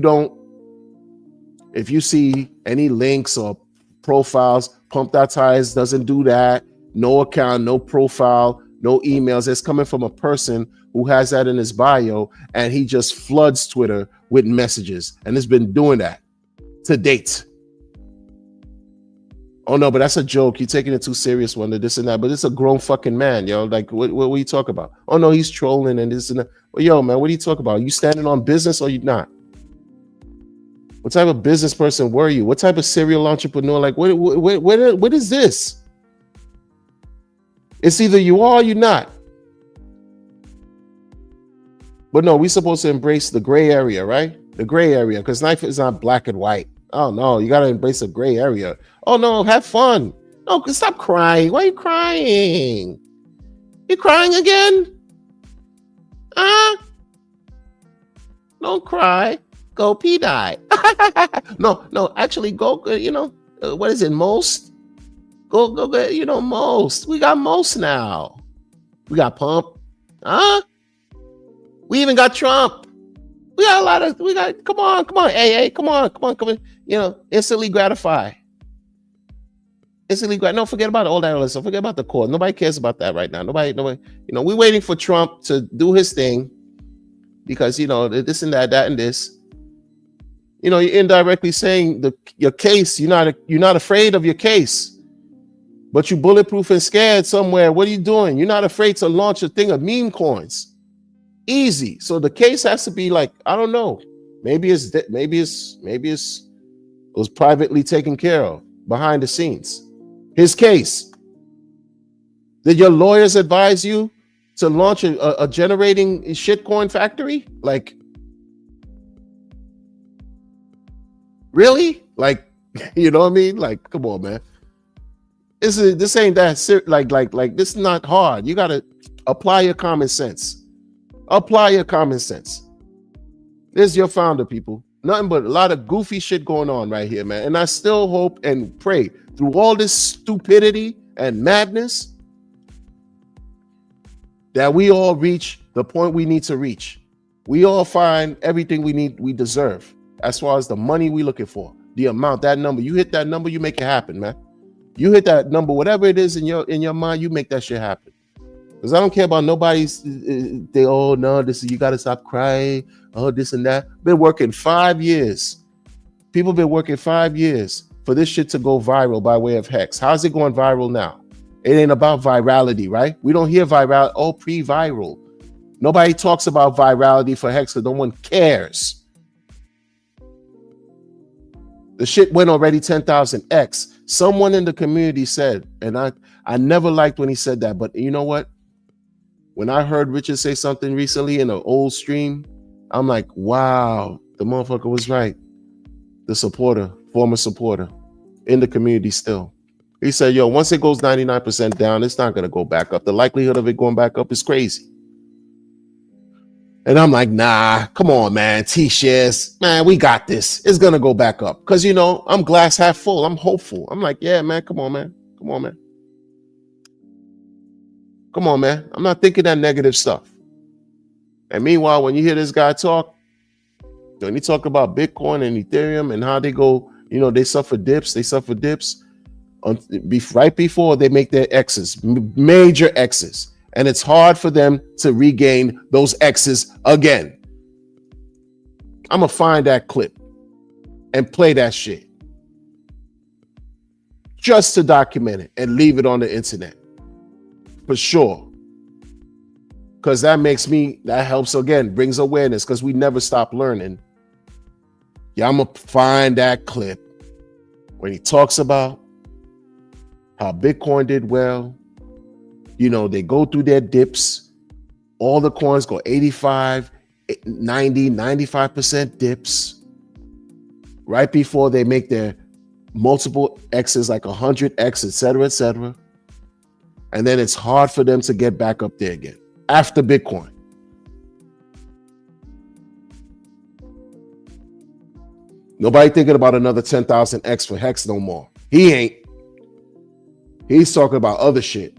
see any links or profiles, pump.tires doesn't do that. No account, no profile, no emails. It's coming from a person who has that in his bio, and he just floods Twitter with messages, and has been doing that to date. Oh no, but that's a joke. You're taking it too serious, one to this and that. But it's a grown fucking man, yo. Like, what are you talking about? Oh no, he's trolling and this and that. Well, yo, man, what are you talking about? You standing on business or you not? What type of business person were you? What type of serial entrepreneur? Like, what is this? It's either you are or you're not. But no, we're supposed to embrace the gray area, right? The gray area, because life is not black and white. Oh no, you got to embrace the gray area. Oh no, have fun. No, stop crying. Why are you crying? You crying again? Don't cry. Go pee die. No, actually go, what is it, most? Go, most. We got most now. We got Pump. We even got Trump. Come on. Hey, come on. Instantly gratify. Don't forget about all that other stuff. Forget about the core. Nobody cares about that right now. Nobody, we're waiting for Trump to do his thing because, this and that and this. You're indirectly saying your case, you're not afraid of your case, but you bulletproof and scared somewhere. What are you doing? You're not afraid to launch a thing of meme coins. Easy. So the case has to be like, I don't know. Maybe it was privately taken care of behind the scenes. His case. Did your lawyers advise you to launch a generating shitcoin factory? Like, really? Like, you know what I mean? Like, come on, man. This ain't that serious. Like, this is not hard. You gotta apply your common sense. Apply your common sense. This is your founder, people. Nothing but a lot of goofy shit going on right here, man. And I still hope and pray through all this stupidity and madness that we all reach the point we need to reach. We all find everything we deserve as far as the money we're looking for, the amount, that number. You hit that number, you make it happen, man. You hit that number, whatever it is in your mind, you make that shit happen. Because I don't care about nobody's, you got to stop crying, this and that. Been working 5 years. People been working 5 years for this shit to go viral by way of Hex. How's it going viral now? It ain't about virality, right? We don't hear viral, pre-viral. Nobody talks about virality for Hex because no one cares. The shit went already 10,000x. Someone in the community said, and I never liked when he said that, but you know what? When I heard Richard say something recently in an old stream, I'm like, wow, the motherfucker was right. The supporter, former supporter in the community still. He said, yo, once it goes 99% down, it's not going to go back up. The likelihood of it going back up is crazy. And I'm like, nah, come on, man. T-shares, man, we got this. It's gonna go back up. Cause you know, I'm glass half full. I'm hopeful. I'm like, yeah, man, come on, man. Come on, man. Come on, man. I'm not thinking that negative stuff. And meanwhile, when you hear this guy talk, when he talk about Bitcoin and Ethereum and how they go, you know, they suffer dips right before they make their X's, major X's. And it's hard for them to regain those X's again. I'm going to find that clip and play that shit just to document it and leave it on the internet for sure. Because that helps again, brings awareness because we never stop learning. Yeah, I'm going to find that clip when he talks about how Bitcoin did well. You know, they go through their dips. All the coins go 85, 90, 95% dips right before they make their multiple X's, like 100X, et cetera, et cetera. And then it's hard for them to get back up there again after Bitcoin. Nobody thinking about another 10,000X for Hex no more. He ain't. He's talking about other shit.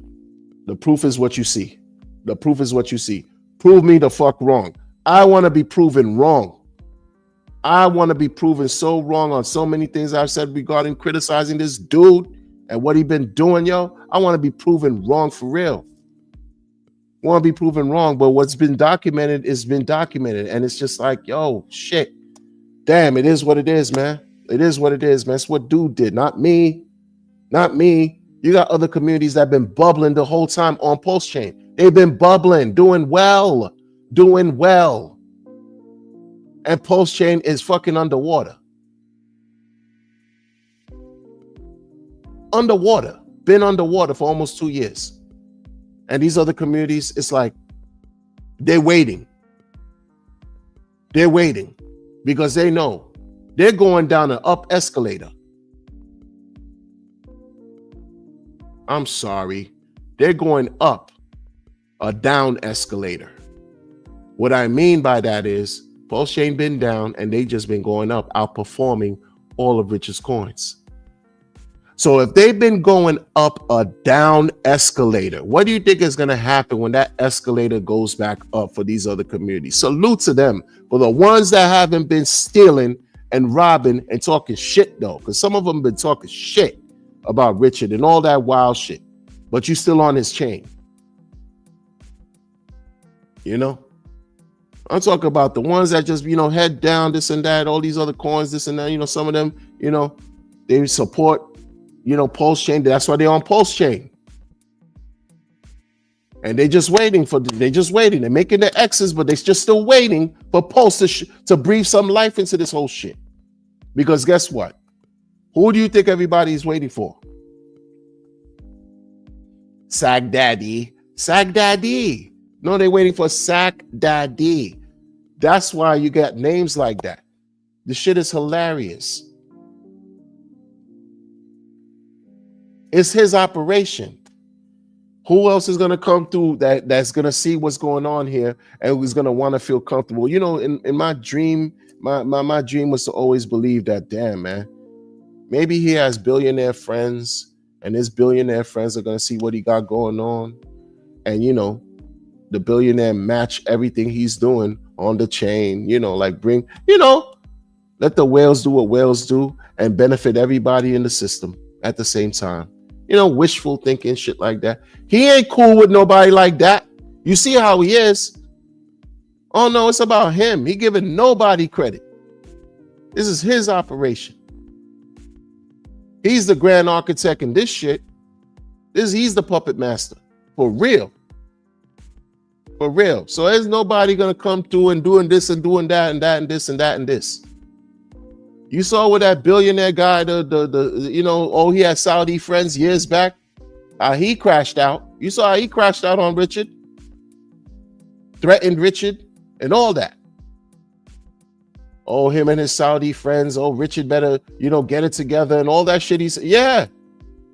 The proof is what you see. The proof is what you see. Prove me the fuck wrong. I want to be proven wrong. I want to be proven so wrong on so many things I've said regarding criticizing this dude and what he been doing, yo. I want to be proven wrong for real. Want to be proven wrong, but what's been documented is been documented. And it's just like, yo, shit. Damn, it is what it is, man. It is what it is, man. It's what dude did, not me. Not me. You got other communities that have been bubbling the whole time on Pulse Chain. They've been bubbling, doing well. And Pulse Chain is fucking underwater. Been underwater for almost 2 years. And these other communities, it's like they're waiting. They're waiting because they know they're going down an up escalator. I'm sorry. They're going up a down escalator. What I mean by that is Pulse Chain been down and they just been going up, outperforming all of Rich's coins. So if they've been going up a down escalator, what do you think is going to happen when that escalator goes back up for these other communities? Salute to them for the ones that haven't been stealing and robbing and talking shit though, because some of them been talking shit about Richard and all that wild shit, but you still on his chain. You know, I'm talking about the ones that just, you know, head down, this and that, all these other coins, this and that, you know, some of them, you know, they support, you know, Pulse Chain. That's why they're on Pulse Chain. And they're just waiting. They're making their X's, but they're just still waiting for Pulse to breathe some life into this whole shit. Because guess what? Who do you think everybody is waiting for? Sag Daddy. No, they're waiting for Sag Daddy. That's why you got names like that. The shit is hilarious. It's his operation. Who else is going to come through that's going to see what's going on here and who's going to want to feel comfortable? You know, in my dream, my dream was to always believe that, damn, man, maybe he has billionaire friends and his billionaire friends are going to see what he got going on. And, you know, the billionaire match everything he's doing on the chain, you know, like bring, you know, let the whales do what whales do and benefit everybody in the system at the same time. You know, wishful thinking, shit like that. He ain't cool with nobody like that. You see how he is. Oh no, it's about him. He giving nobody credit. This is his operation. He's the grand architect in this shit. He's the puppet master. For real. For real. So there's nobody gonna come through and doing this and doing that and that and this and that and this. You saw with that billionaire guy, you know, oh, he had Saudi friends years back. He crashed out. You saw how he crashed out on Richard, threatened Richard, and all that. Oh, him and his Saudi friends. Oh, Richard better, you know, get it together and all that shit. He said, yeah,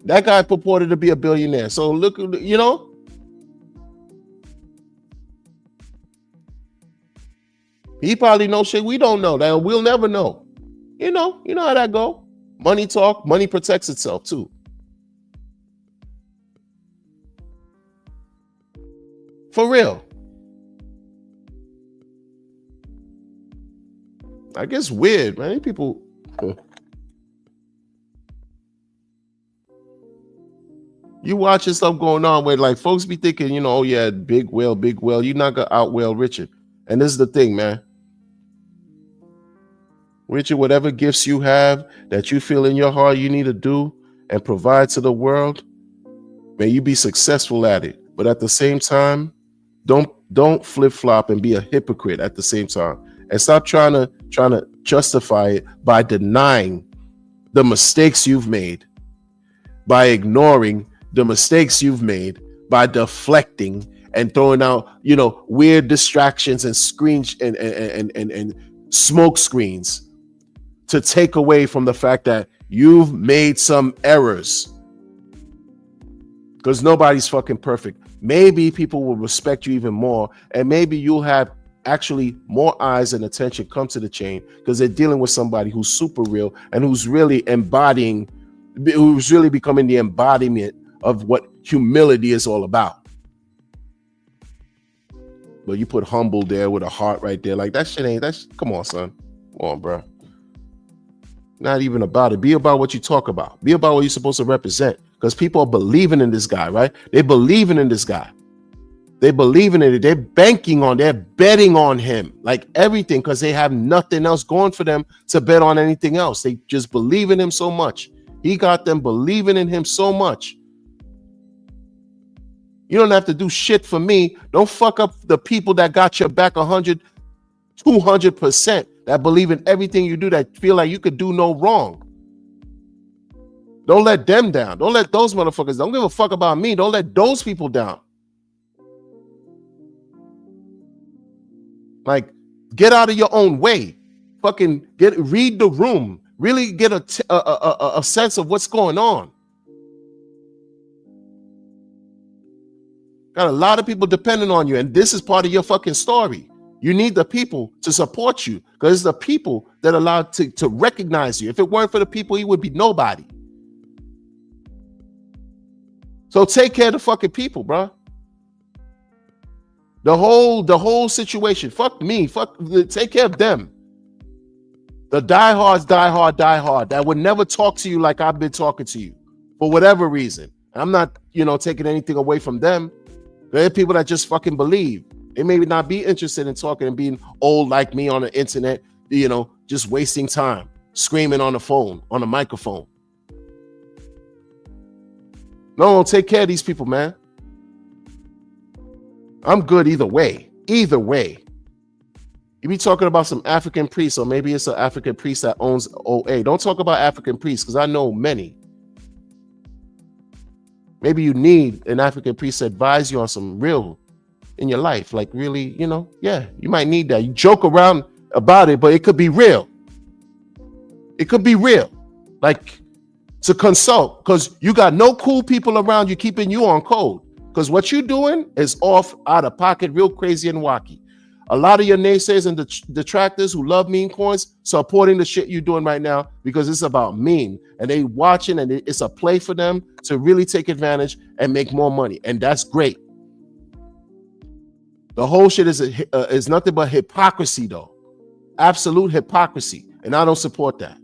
that guy purported to be a billionaire. So look, you know, He probably knows shit we don't know that we'll never know. You know how that go. Money talk, money protects itself too. For real. I guess weird, man. People. You watching stuff going on where like folks be thinking, oh yeah, big whale. You're not gonna out whale Richard. And this is the thing, man. Richard, whatever gifts you have that you feel in your heart you need to do and provide to the world, may you be successful at it. But at the same time, don't flip-flop and be a hypocrite at the same time. And stop trying to justify it by denying the mistakes you've made, by ignoring the mistakes you've made, by deflecting and throwing out, weird distractions and screens and smoke screens to take away from the fact that you've made some errors. Because nobody's fucking perfect. Maybe people will respect you even more, and maybe you'll have actually more eyes and attention come to the chain because they're dealing with somebody who's super real and who's really becoming the embodiment of what humility is all about. But you put humble there with a heart right there, like that shit come on, son. Come on, bro. Not even about it. Be about what you talk about. Be about what you're supposed to represent. Because people are believing in this guy, right? They're believing in this guy. They're believing in it. They're they're betting on him, like everything, because they have nothing else going for them to bet on anything else. They just believe in him so much. He got them believing in him so much. You don't have to do shit for me. Don't fuck up the people that got your back 100, 200%, that believe in everything you do, that feel like you could do no wrong. Don't let them down. Don't let those motherfuckers. Don't give a fuck about me. Don't let those people down. Like, get out of your own way. Fucking read the room. Really get a sense of what's going on. Got a lot of people depending on you, and this is part of your fucking story. You need the people to support you, because it's the people that are allowed to recognize you. If it weren't for the people, he would be nobody. So take care of the fucking people, bro. The whole situation. Fuck me. Take care of them. The diehards die hard. That would never talk to you like I've been talking to you for whatever reason. I'm not, taking anything away from them. There are people that just fucking believe. They may not be interested in talking and being old like me on the internet, just wasting time, screaming on the phone, on the microphone. No, take care of these people, man. I'm good either way. Either way. You be talking about some African priests, or maybe it's an African priest that owns OA. Don't talk about African priests, because I know many. Maybe you need an African priest to advise you on some real in your life. Like really, yeah, you might need that. You joke around about it, but it could be real. It could be real. Like, to consult, because you got no cool people around you keeping you on code. Because what you're doing is off, out of pocket, real crazy and wacky. A lot of your naysayers and detractors who love meme coins supporting the shit you're doing right now because it's about meme, and they watching, and it's a play for them to really take advantage and make more money, and that's great. The whole shit is nothing but hypocrisy, though. Absolute hypocrisy, and I don't support that.